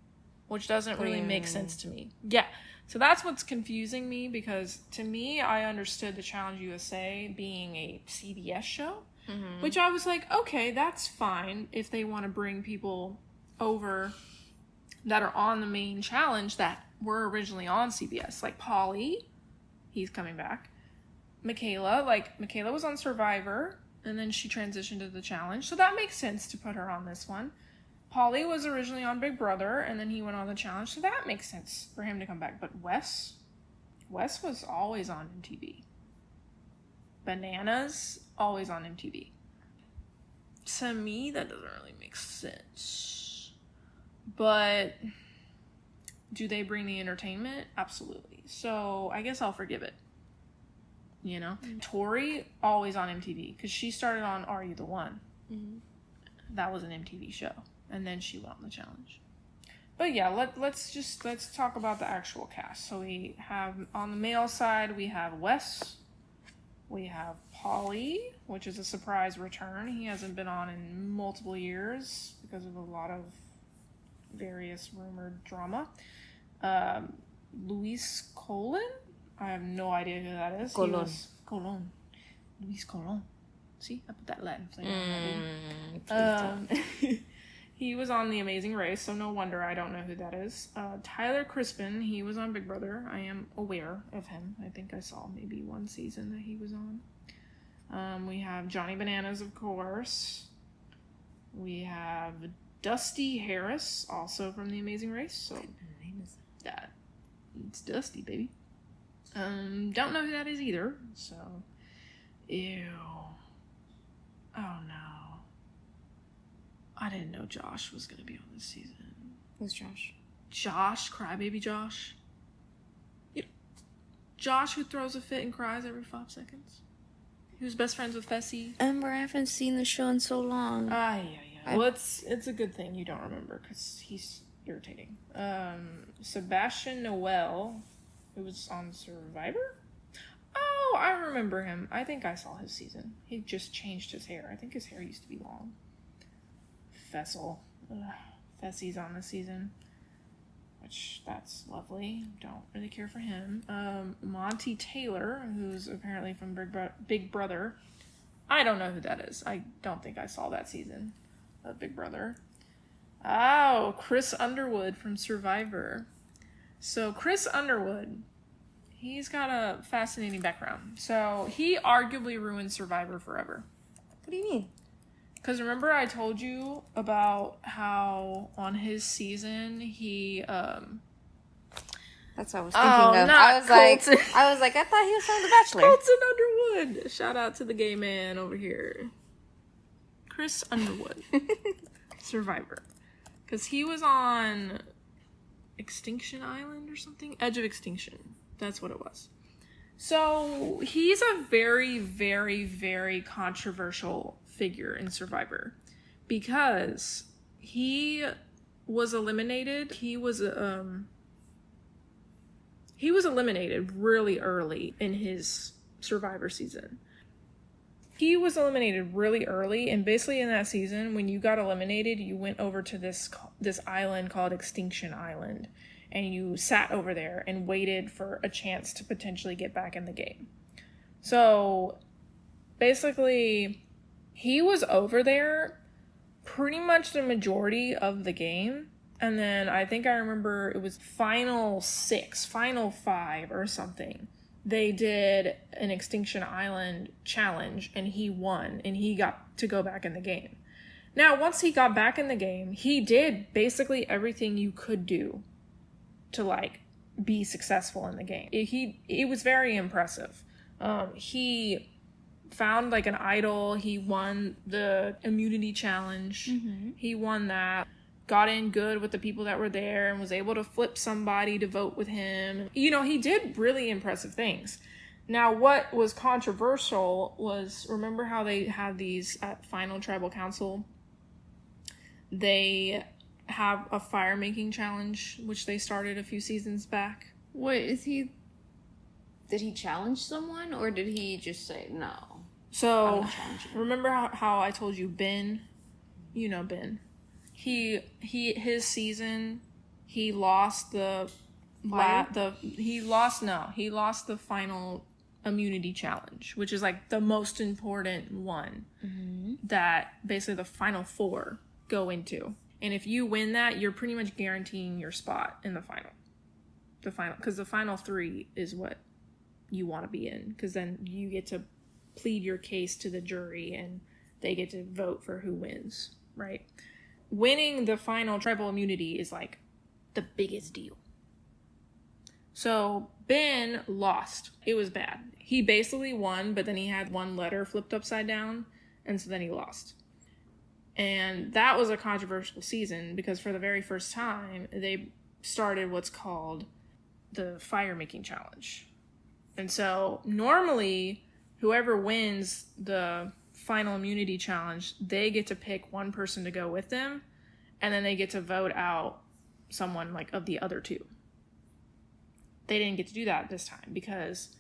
which doesn't really make sense to me. Yeah. So that's what's confusing me because to me, I understood the Challenge USA being a CBS show, which I was like, okay, that's fine if they want to bring people over that are on the main challenge that were originally on CBS. Like Pauly, he's coming back. Michaela was on Survivor, and then she transitioned to the challenge. So that makes sense to put her on this one. Pauly was originally on Big Brother, and then he went on the challenge, so that makes sense for him to come back. But Wes was always on MTV. Bananas, always on MTV. To me, that doesn't really make sense. But do they bring the entertainment? Absolutely. So I guess I'll forgive it. You know? Tori, always on MTV, because she started on Are You the One? That was an MTV show. And then she went on the challenge. But yeah, let's talk about the actual cast. So we have, on the male side, we have Wes. We have Pauly, which is a surprise return. He hasn't been on in multiple years because of a lot of various rumored drama. Luis Colon? I have no idea who that is. Colon. Luis Colon. See, I put that Latin flavor on that. He was on The Amazing Race, so no wonder I don't know who that is. Tyler Crispin, he was on Big Brother. I am aware of him. I think I saw maybe one season that he was on. We have Johnny Bananas, of course. We have Dusty Harris, also from The Amazing Race. So what name is that? It's Dusty, baby. Don't know who that is either. So, ew. Oh no. I didn't know Josh was going to be on this season. Who's Josh? Josh, crybaby Josh. Yep. Josh who throws a fit and cries every 5 seconds. He was best friends with Fessy. Amber, I haven't seen the show in so long. Yeah. Well, it's a good thing you don't remember because he's irritating. Sebastian Noel, who was on Survivor? Oh, I remember him. I think I saw his season. He just changed his hair. I think his hair used to be long. Fessel. Fessy's on the season, which that's lovely. Don't really care for him. Monty Taylor, who's apparently from Big Brother. I don't know who that is. I don't think I saw that season of Big Brother. Oh, Chris Underwood from Survivor. So Chris Underwood, he's got a fascinating background. So he arguably ruined Survivor forever. What do you mean? Because remember I told you about how on his season he That's what I was thinking of. I was like, I thought he was from The Bachelor. Colton Underwood. Shout out to the gay man over here. Chris Underwood. Survivor. Because he was on Extinction Island or something? Edge of Extinction. That's what it was. So he's a very, very, very controversial figure in Survivor because he was eliminated. He was eliminated really early in his Survivor season. He was eliminated really early, and basically in that season, when you got eliminated, you went over to this island called Extinction Island, and you sat over there and waited for a chance to potentially get back in the game. So basically, he was over there pretty much the majority of the game. And then I think I remember it was final 5 or something. They did an Extinction Island challenge and he won and he got to go back in the game. Now, once he got back in the game, he did basically everything you could do to like be successful in the game. It was very impressive. He found like an idol. He won the immunity challenge. He won that. Got in good with the people that were there and was able to flip somebody to vote with him. You know, he did really impressive things. Now, what was controversial was, remember how they had these at Final Tribal Council? They have a fire making challenge, which they started a few seasons back. Did he challenge someone or did he just say no? So, remember how I told you Ben? You know Ben. His season, he lost the final immunity challenge, which is like the most important one that basically the final 4 go into. And if you win that, you're pretty much guaranteeing your spot in the final. Because the final 3 is what you want to be in, because then you get to plead your case to the jury and they get to vote for who wins, right? Winning the final tribal immunity is like the biggest deal. So Ben lost. It was bad. He basically won, but then he had one letter flipped upside down, and so then he lost. And that was a controversial season because for the very first time, they started what's called the fire making challenge. And so normally, whoever wins the final immunity challenge, they get to pick one person to go with them, and then they get to vote out someone like of the other 2. They didn't get to do that this time because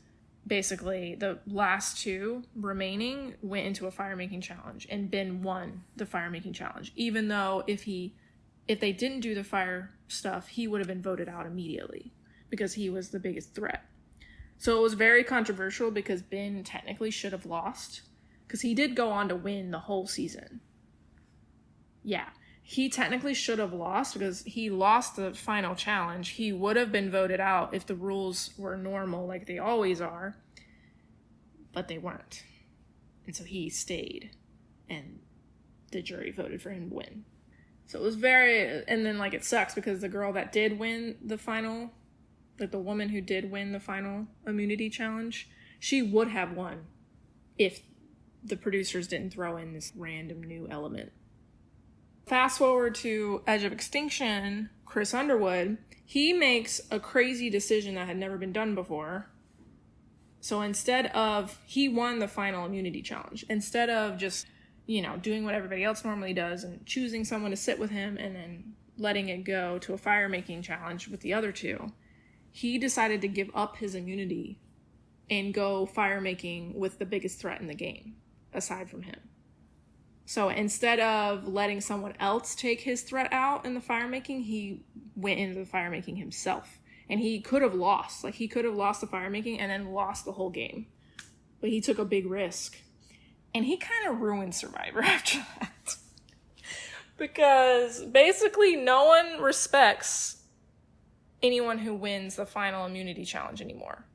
basically the last 2 remaining went into a fire making challenge, and Ben won the fire making challenge, even though if they didn't do the fire stuff, he would have been voted out immediately because he was the biggest threat. So it was very controversial because Ben technically should have lost, because he did go on to win the whole season. Yeah, he technically should have lost because he lost the final challenge. He would have been voted out if the rules were normal like they always are, but they weren't. And so he stayed, and the jury voted for him to win. So it was and then like it sucks because the girl that did win the final, like the woman who did win the final immunity challenge, she would have won if the producers didn't throw in this random new element. Fast forward to Edge of Extinction, Chris Underwood, he makes a crazy decision that had never been done before. So he won the final immunity challenge. Instead of just, doing what everybody else normally does and choosing someone to sit with him and then letting it go to a fire making challenge with the other 2, he decided to give up his immunity and go fire making with the biggest threat in the game, aside from him. So instead of letting someone else take his threat out in the fire making, he went into the fire making himself. And he could have lost. Like, he could have lost the fire making and then lost the whole game. But he took a big risk. And he kind of ruined Survivor after that. Because basically no one respects anyone who wins the final immunity challenge anymore.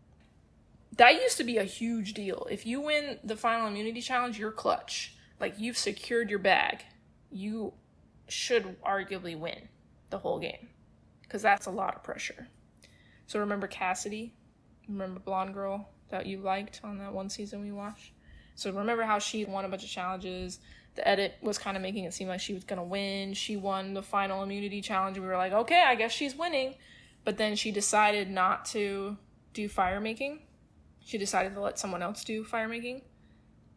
That used to be a huge deal. If you win the final immunity challenge, you're clutch. Like, you've secured your bag. You should arguably win the whole game. Because that's a lot of pressure. So remember Cassidy? Remember blonde girl that you liked on that one season we watched? So remember how she won a bunch of challenges? The edit was kind of making it seem like she was going to win. She won the final immunity challenge. We were like, okay, I guess she's winning. But then she decided not to do fire making. She decided to let someone else do fire making.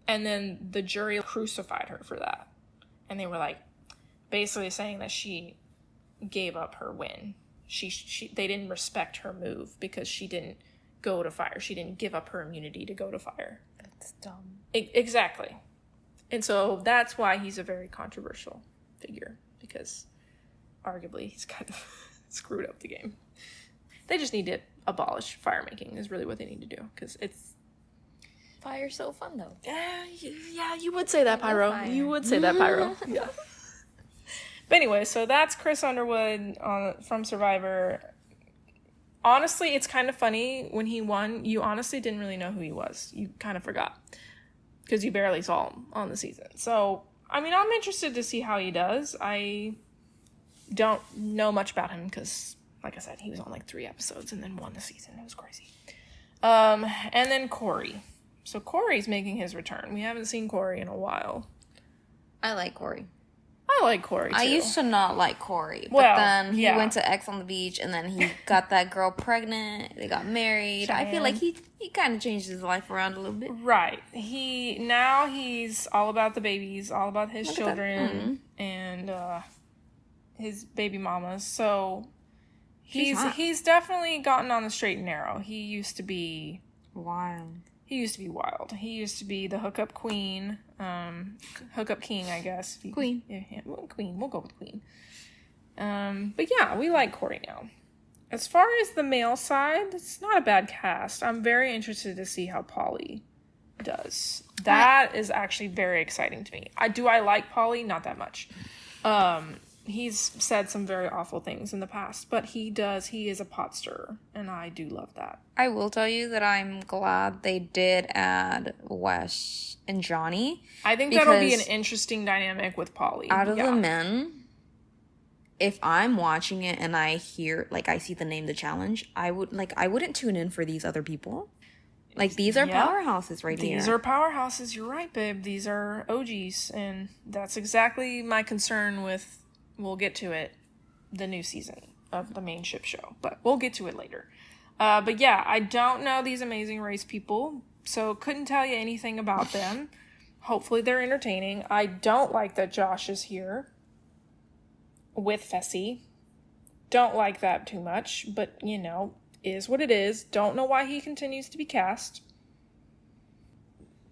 And then the jury crucified her for that. And they were like, basically saying that she gave up her win. They didn't respect her move because she didn't go to fire. She didn't give up her immunity to go to fire. That's dumb. Exactly. And so that's why he's a very controversial figure, because arguably he's kind of screwed up the game. They just need to abolish fire making is really what they need to do, because it's... Fire's so fun, though. Yeah, you would say that, Pyro. You would say that, Pyro. Yeah. But anyway, so that's Chris Underwood from Survivor. Honestly, it's kind of funny. When he won, you honestly didn't really know who he was. You kind of forgot, because you barely saw him on the season. So, I mean, I'm interested to see how he does. I don't know much about him because, like I said, he was on like 3 episodes and then won the season. It was crazy. And then Corey. So Corey's making his return. We haven't seen Corey in a while. I like Corey. I like Corey, too. I used to not like Corey, but then he went to X on the Beach, and then he got that girl pregnant. They got married. Cheyenne. I feel like he kind of changed his life around a little bit. Right. He's all about the babies, all about his children, and his baby mamas. So he's definitely gotten on the straight and narrow. He used to be wild. He used to be the hookup queen. Hookup king, I guess. Queen. Yeah, well, queen. We'll go with queen. But yeah, we like Corey now. As far as the male side, it's not a bad cast. I'm very interested to see how Pauly does. That is actually very exciting to me. I like Pauly? Not that much. He's said some very awful things in the past, but he is a pot stirrer, and I do love that. I will tell you that I'm glad they did add Wes and Johnny. I think that'll be an interesting dynamic with Pauly. Out of the men, if I'm watching it and I hear, like, I see the name The Challenge, I wouldn't tune in for these other people. Like, these are powerhouses right here. These are powerhouses. You're right, babe. These are OGs, and that's exactly my concern with... We'll get to it, the new season of the main ship show, but we'll get to it later. But yeah, I don't know these amazing race people, so couldn't tell you anything about them. Hopefully they're entertaining. I don't like that Josh is here with Fessy. Don't like that too much, but you know, is what it is. Don't know why he continues to be cast.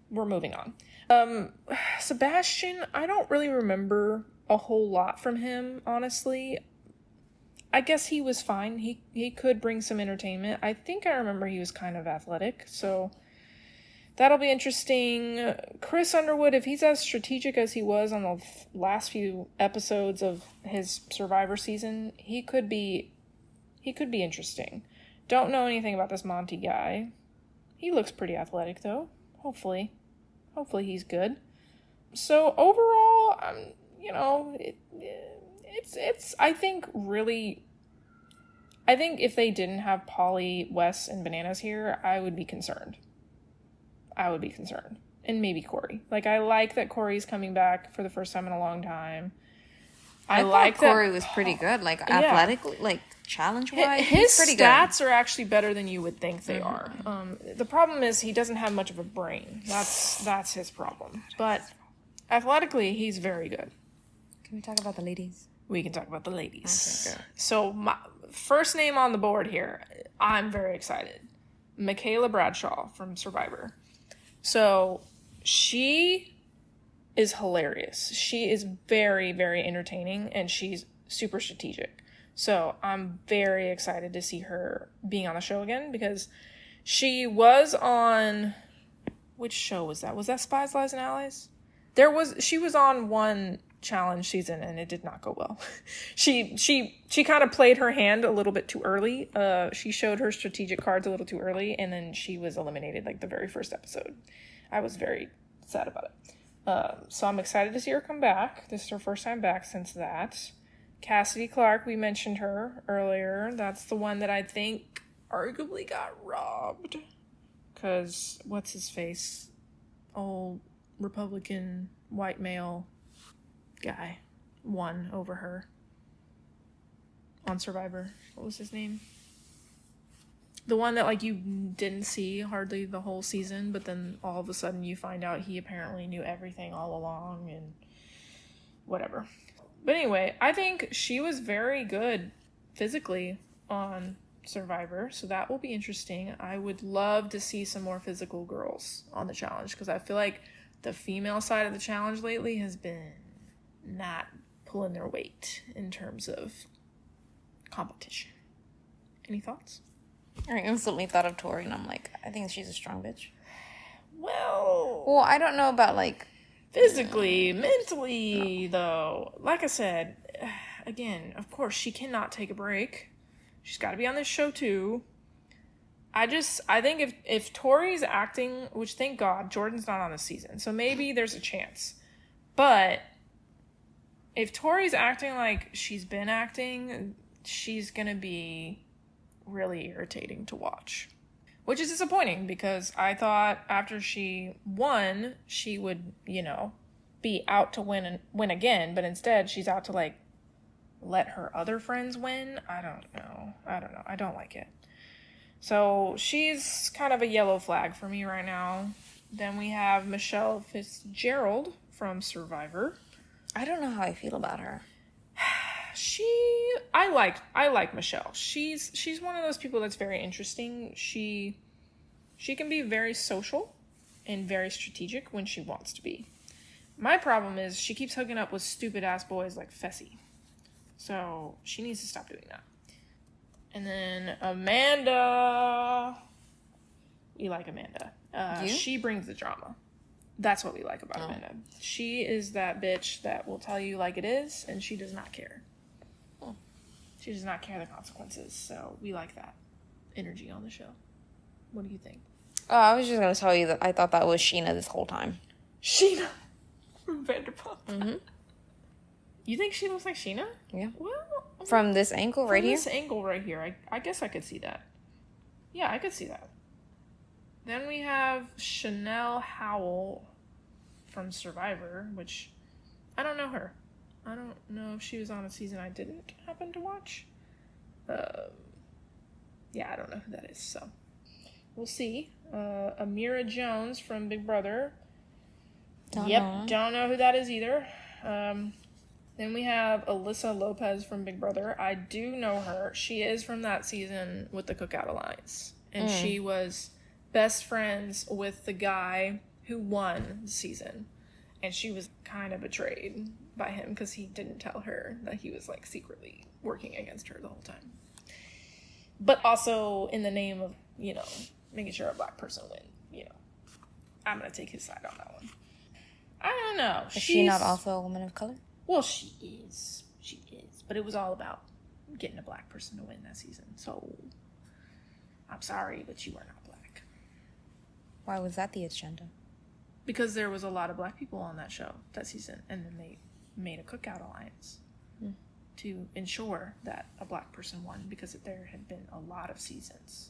We're moving on. Sebastian, I don't really remember a whole lot from him, honestly. I guess he was fine. He could bring some entertainment. I think I remember he was kind of athletic, so that'll be interesting. Chris Underwood, if he's as strategic as he was on the last few episodes of his Survivor season, he could be interesting. Don't know anything about this Monty guy. He looks pretty athletic, though. Hopefully he's good. So overall, you know, it's I think if they didn't have Pauly, Wes, and Bananas here, I would be concerned. And maybe Corey. Like, I like that Corey's coming back for the first time in a long time. I like that Corey was pretty good, like, athletically, like, challenge-wise. His stats are actually better than you would think they are. The problem is he doesn't have much of a brain. That's his problem. But athletically, he's very good. Can we talk about the ladies? We can talk about the ladies. Okay, good. So my first name on the board here, I'm very excited. Michaela Bradshaw from Survivor. So she is hilarious. She is very, very entertaining, and she's super strategic. So I'm very excited to see her being on the show again, because she was on... Which show was that? Was that Spies, Lies, and Allies? She was on one challenge season and it did not go well. She kind of played her hand a little bit too early. She showed her strategic cards a little too early, and then she was eliminated like the very first episode. I was very sad about it. So I'm excited to see her come back. This is her first time back since that. Cassidy Clark, we mentioned her earlier. That's the one that I think arguably got robbed. Because, what's his face? Old Republican white male guy won over her on Survivor. What was his name? The one that, like, you didn't see hardly the whole season, but then all of a sudden you find out he apparently knew everything all along and whatever. But anyway, I think she was very good physically on Survivor, so that will be interesting. I would love to see some more physical girls on the challenge, because I feel like the female side of the challenge lately has been not pulling their weight in terms of competition. Any thoughts? I instantly thought of Tori, and I'm like, I think she's a strong bitch. Well, I don't know about, like... physically, mentally, though. Like I said, again, of course, she cannot take a break. She's got to be on this show, too. I think if Tori's acting, which thank God, Jordan's not on this season, so maybe there's a chance. But if Tori's acting like she's been acting, she's going to be really irritating to watch. Which is disappointing because I thought after she won, she would, be out to win again. But instead, she's out to, like, let her other friends win. I don't know. I don't like it. So she's kind of a yellow flag for me right now. Then we have Michelle Fitzgerald from Survivor. I don't know how I feel about her. I like Michelle. She's one of those people that's very interesting. She can be very social and very strategic when she wants to be. My problem is she keeps hooking up with stupid ass boys like Fessy. So she needs to stop doing that. And then Amanda. We like Amanda. She brings the drama. That's what we like about Amanda. She is that bitch that will tell you like it is, and she does not care. She does not care the consequences, so we like that energy on the show. What do you think? Oh, I was just going to tell you that I thought that was Sheena this whole time. Sheena from Vanderpump. Mm-hmm. You think she looks like Sheena? Yeah. Well, from this angle right here? From this angle right here, I guess I could see that. Yeah, I could see that. Then we have Chanel Howell from Survivor, which I don't know her. I don't know if she was on a season I didn't happen to watch. Yeah, I don't know who that is, so we'll see. Amira Jones from Big Brother. Don't know who that is either. Then we have Alyssa Lopez from Big Brother. I do know her. She is from that season with the Cookout Alliance. And she was best friends with the guy who won the season. And she was kind of betrayed by him because he didn't tell her that he was, like, secretly working against her the whole time. But also in the name of, making sure a black person win, I'm going to take his side on that one. I don't know. Is she not also a woman of color? Well, she is. She is. But it was all about getting a black person to win that season. So, I'm sorry, but you are not black. Why was that the agenda? Because there was a lot of black people on that show that season. And then they made a Cookout Alliance to ensure that a black person won. Because there had been a lot of seasons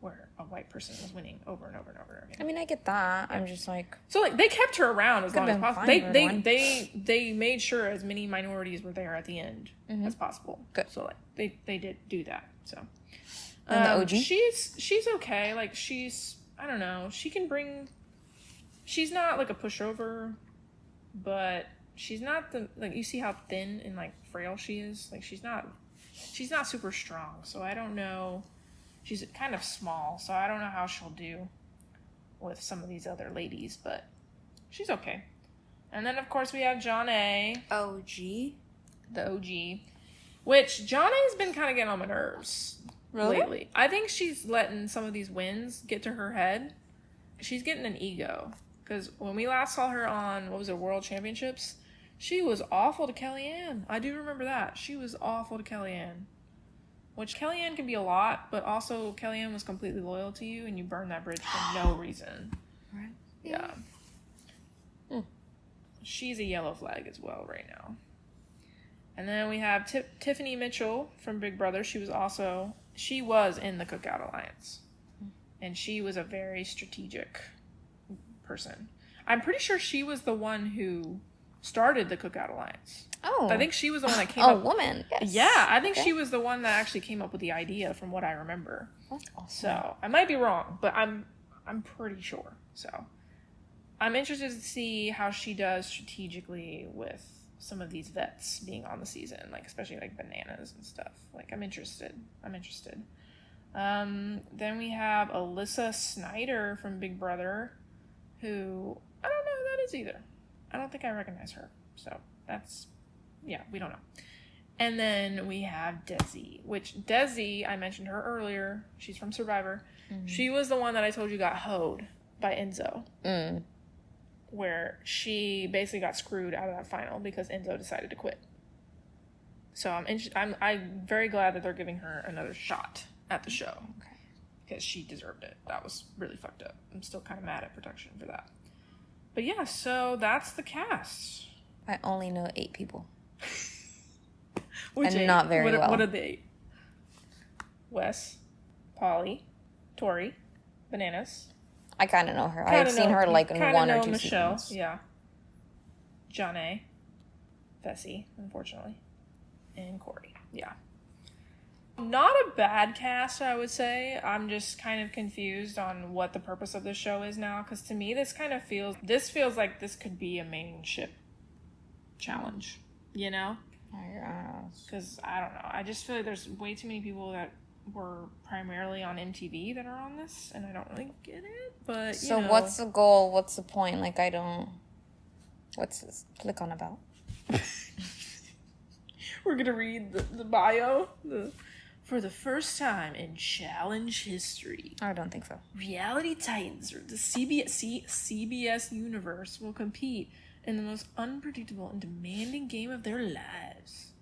where a white person was winning over and over and over again. I mean, I get that. I'm just like... So, like, they kept her around as long as possible. They made sure as many minorities were there at the end as possible. Good. So, like, they did do that, so... And the OG? She's okay. Like, I don't know. She can bring... She's not, like, a pushover, but she's not you see how thin and, like, frail she is? Like, she's not super strong, so I don't know... She's kind of small, so I don't know how she'll do with some of these other ladies, but she's okay. And then, of course, we have John A. OG? The OG. Which, John A's been kind of getting on my nerves lately. I think she's letting some of these wins get to her head. She's getting an ego. Because when we last saw her on, World Championships, she was awful to Kellyanne. I do remember that. She was awful to Kellyanne. Which Kellyanne can be a lot, but also Kellyanne was completely loyal to you, and you burned that bridge for no reason. Right. Yeah. She's a yellow flag as well right now. And then we have Tiffany Mitchell from Big Brother. She was in the Cookout Alliance. And she was a very strategic person. I'm pretty sure she was the one who started the Cookout Alliance. Oh. I think she was the one that came up... Oh, woman. Yes. Yeah, I think she was the one that actually came up with the idea from what I remember. That's awesome. So, I might be wrong, but I'm pretty sure. So, I'm interested to see how she does strategically with some of these vets being on the season, like, especially, like, Bananas and stuff. Like, I'm interested. Then we have Alyssa Snyder from Big Brother, who... I don't know who that is either. I don't think I recognize her. So, that's... Yeah, we don't know. And then we have Desi, which Desi, I mentioned her earlier. She's from Survivor. Mm-hmm. She was the one that I told you got hoed by Enzo. Mm. Where she basically got screwed out of that final because Enzo decided to quit. So I'm very glad that they're giving her another shot at the show. Okay. Because she deserved it. That was really fucked up. I'm still kind of mad at production for that. But yeah, so that's the cast. I only know 8 people. Which and 8? Not very well. What are the 8? Wes, Polly, Tori, Bananas. I kind of know her. I've seen her like in 1 or 2 Michelle, seasons. Yeah. Janae, Fessy, unfortunately, and Corey. Yeah. Not a bad cast, I would say. I'm just kind of confused on what the purpose of this show is now, because to me, this feels like this could be a main ship challenge, you know? Because, I don't know. I just feel like there's way too many people that were primarily on MTV that are on this, and I don't really get it, but, So what's the goal? What's the point? Like, I don't... What's this? Click on about. We're going to read the bio, For the first time in challenge history, I don't think so. Reality Titans, or the CBS universe, will compete in the most unpredictable and demanding game of their lives.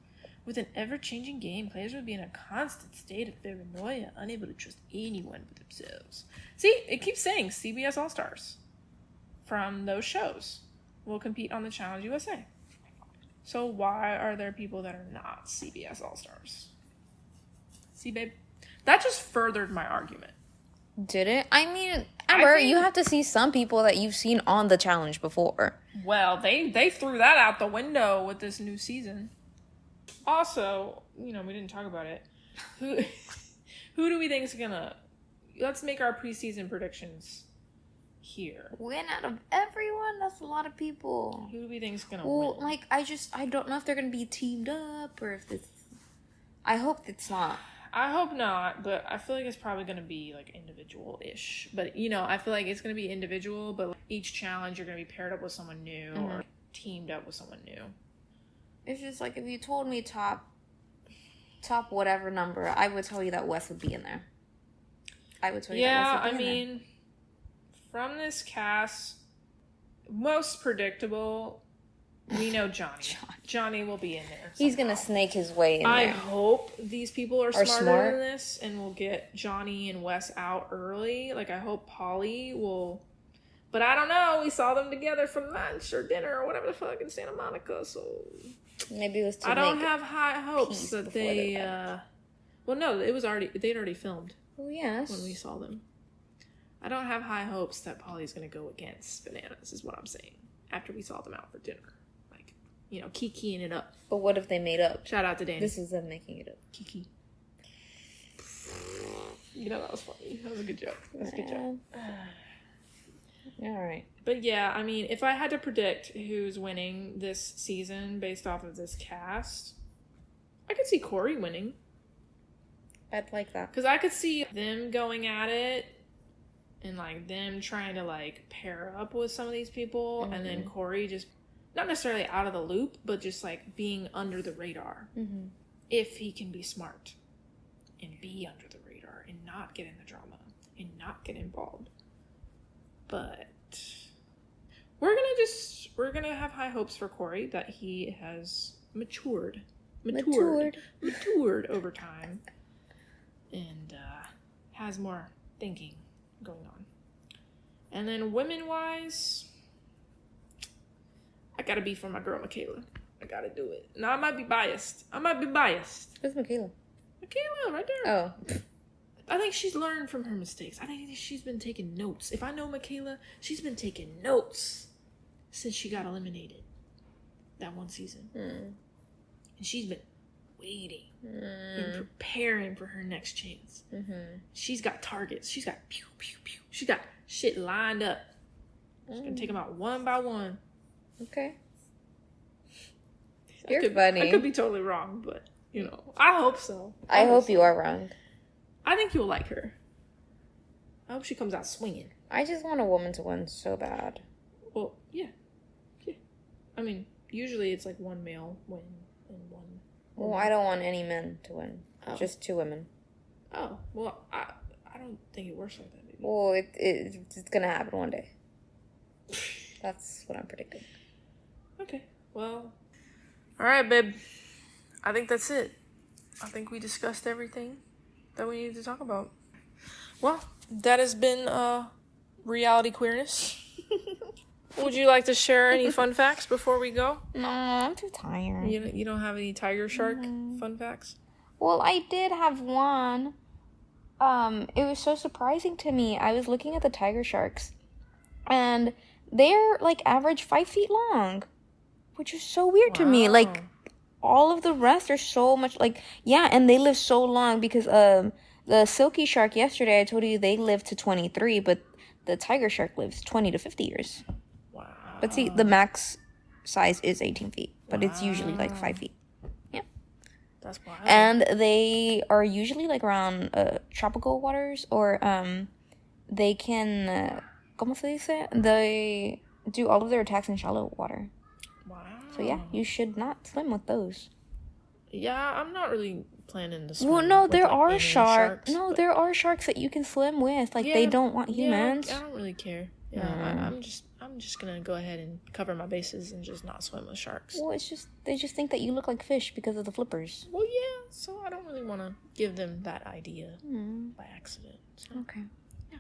With an ever-changing game, players will be in a constant state of paranoia, unable to trust anyone but themselves. See, it keeps saying CBS All-Stars from those shows will compete on the Challenge USA. So why are there people that are not CBS All-Stars? See, babe, that just furthered my argument. Did it? I mean, Amber, you have to see some people that you've seen on the challenge before. Well, they threw that out the window with this new season. Also, we didn't talk about it. Who do we think is gonna... Let's make our preseason predictions here. Win out of everyone? That's a lot of people. Who do we think is gonna win? Like, I don't know if they're gonna be teamed up or if this... I hope it's not. I hope not, but I feel like it's probably going to be, like, individual-ish. But, I feel like it's going to be individual, but like, each challenge you're going to be paired up with someone new or teamed up with someone new. It's just, like, if you told me top whatever number, I would tell you that Wes would be in there. I would tell you that Wes would be in there. Yeah, I mean, from this cast, most predictable... We know Johnny. Johnny will be in there. Somehow. He's going to snake his way in there. I hope these people are smarter than this and will get Johnny and Wes out early. Like, I hope Polly will... But I don't know. We saw them together for lunch or dinner or whatever the fuck in Santa Monica, so... Maybe it was to I don't have high hopes that they... Well, no, they'd already filmed. Oh, yes. When we saw them. I don't have high hopes that Polly's going to go against Bananas, is what I'm saying. After we saw them out for dinner. Kikiing it up. But what if they made up? Shout out to Danny. This is them making it up. Kiki. That was funny. That was a good joke. That was a good joke. All right. But yeah, I mean, if I had to predict who's winning this season based off of this cast, I could see Corey winning. I'd like that. Because I could see them going at it and, like, them trying to, like, pair up with some of these people, and then Corey just... Not necessarily out of the loop, but just, like, being under the radar. Mm-hmm. If he can be smart and be under the radar and not get in the drama and not get involved. But we're going to have high hopes for Corey that he has matured over time and has more thinking going on. And then women-wise... I gotta be for my girl, Michaela. I gotta do it. Now, I might be biased. Who's Michaela? Michaela, right there. Oh. I think she's learned from her mistakes. I think she's been taking notes. If I know Michaela, she's been taking notes since she got eliminated that one season. And she's been waiting and preparing for her next chance. She's got targets. She's got pew, pew, pew. She's got shit lined up. She's gonna take them out one by one. Okay. You're funny. I could be totally wrong, but, I hope so. I hope you are wrong. I think you'll like her. I hope she comes out swinging. I just want a woman to win so bad. Well, yeah. I mean, usually it's like one male win and one Well, I don't want any men to win. Oh. Just 2 women. Oh, well, I don't think it works like that, baby. Well, it's gonna happen one day. That's what I'm predicting. Okay, well. Alright, babe. I think that's it. I think we discussed everything that we needed to talk about. Well, that has been reality queerness. Would you like to share any fun facts before we go? No, I'm too tired. You don't have any tiger shark fun facts? Well, I did have one. It was so surprising to me. I was looking at the tiger sharks, and they're like average 5 feet long, which is so weird to me. Like, all of the rest are so much like, yeah, and they live so long because the silky shark yesterday, I told you they live to 23, but the tiger shark lives 20 to 50 years. Wow. But see, the max size is 18 feet, but it's usually like 5 feet. Yeah. That's wild. And they are usually like around tropical waters, or they can, ¿cómo se dice? They do all of their attacks in shallow water. Wow. So yeah, you should not swim with those. Yeah, I'm not really planning to swim. Well, no, with, there like, are any sharks. No, but... there are sharks that you can swim with. Like, they don't want humans. Yeah, I don't really care. Yeah, I'm just gonna go ahead and cover my bases and just not swim with sharks. Well, it's just they just think that you look like fish because of the flippers. Well, yeah, so I don't really want to give them that idea by accident. So. Okay. Yeah.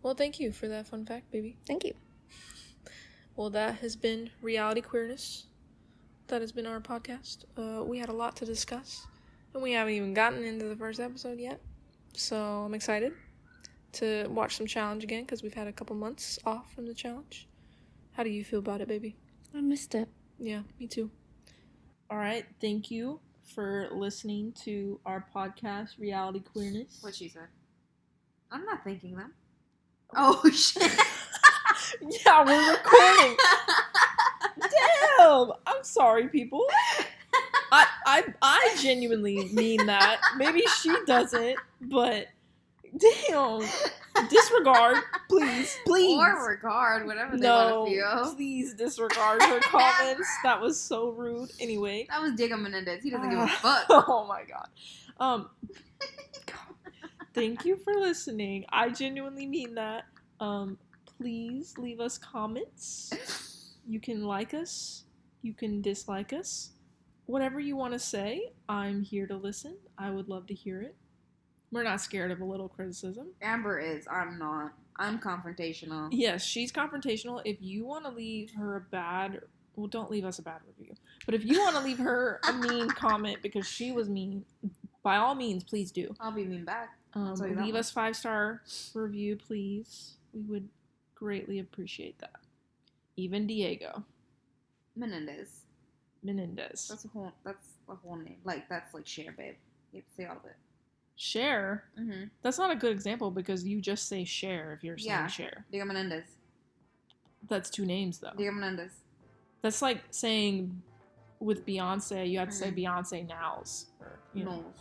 Well, thank you for that fun fact, baby. Thank you. Well, that has been Reality Queerness. That has been our podcast. We had a lot to discuss, and we haven't even gotten into the first episode yet. So I'm excited to watch some challenge again because we've had a couple months off from the challenge. How do you feel about it, baby? I missed it. Yeah, me too. All right, thank you for listening to our podcast, Reality Queerness. What she said. I'm not thanking them. Oh, shit. Yeah, we're recording. Damn! I'm sorry, people. I genuinely mean that. Maybe she doesn't, but damn. Disregard, please. Or regard, whatever they want to feel. Please disregard her comments. That was so rude. Anyway. That was Diego Menendez. He doesn't give a fuck. Oh my god. Thank you for listening. I genuinely mean that. Please leave us comments. You can like us. You can dislike us. Whatever you want to say, I'm here to listen. I would love to hear it. We're not scared of a little criticism. Amber is. I'm not. I'm confrontational. Yes, she's confrontational. If you want to leave her a bad... Well, don't leave us a bad review. But if you want to leave her a mean comment because she was mean, by all means, please do. I'll be mean back. Leave us 5-star review, please. We would greatly appreciate that. Even Diego. Menendez. That's a whole name. Like, that's like Cher, babe. You have to say all of it. Cher? Mm-hmm. That's not a good example because you just say Cher if you're saying Cher. Diego Menendez. That's 2 names, though. Diego Menendez. That's like saying with Beyonce, you have to say Beyonce Knowles. Or,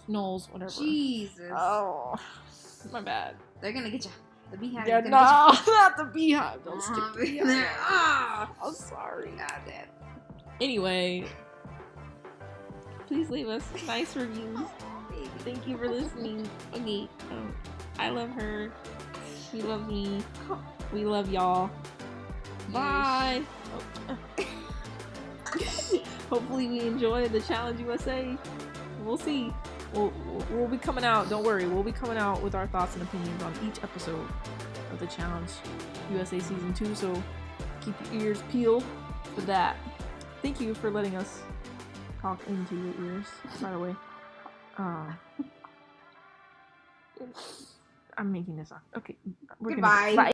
Knowles, whatever. Jesus. Oh, my bad. They're gonna get you. The Beehive. Yeah, no, not the Beehive. Don't stick the Beehive. I'm sorry. God damn. Anyway, please leave us nice reviews. Thank you for listening. Okay, I love her. She loves me. We love y'all. Bye. Hopefully we enjoy the Challenge USA. We'll see. We'll be coming out. Don't worry. We'll be coming out with our thoughts and opinions on each episode of the Challenge USA Season 2. So keep your ears peeled for that. Thank you for letting us talk into your ears, by the way. I'm making this up. Okay. Goodbye. Bye.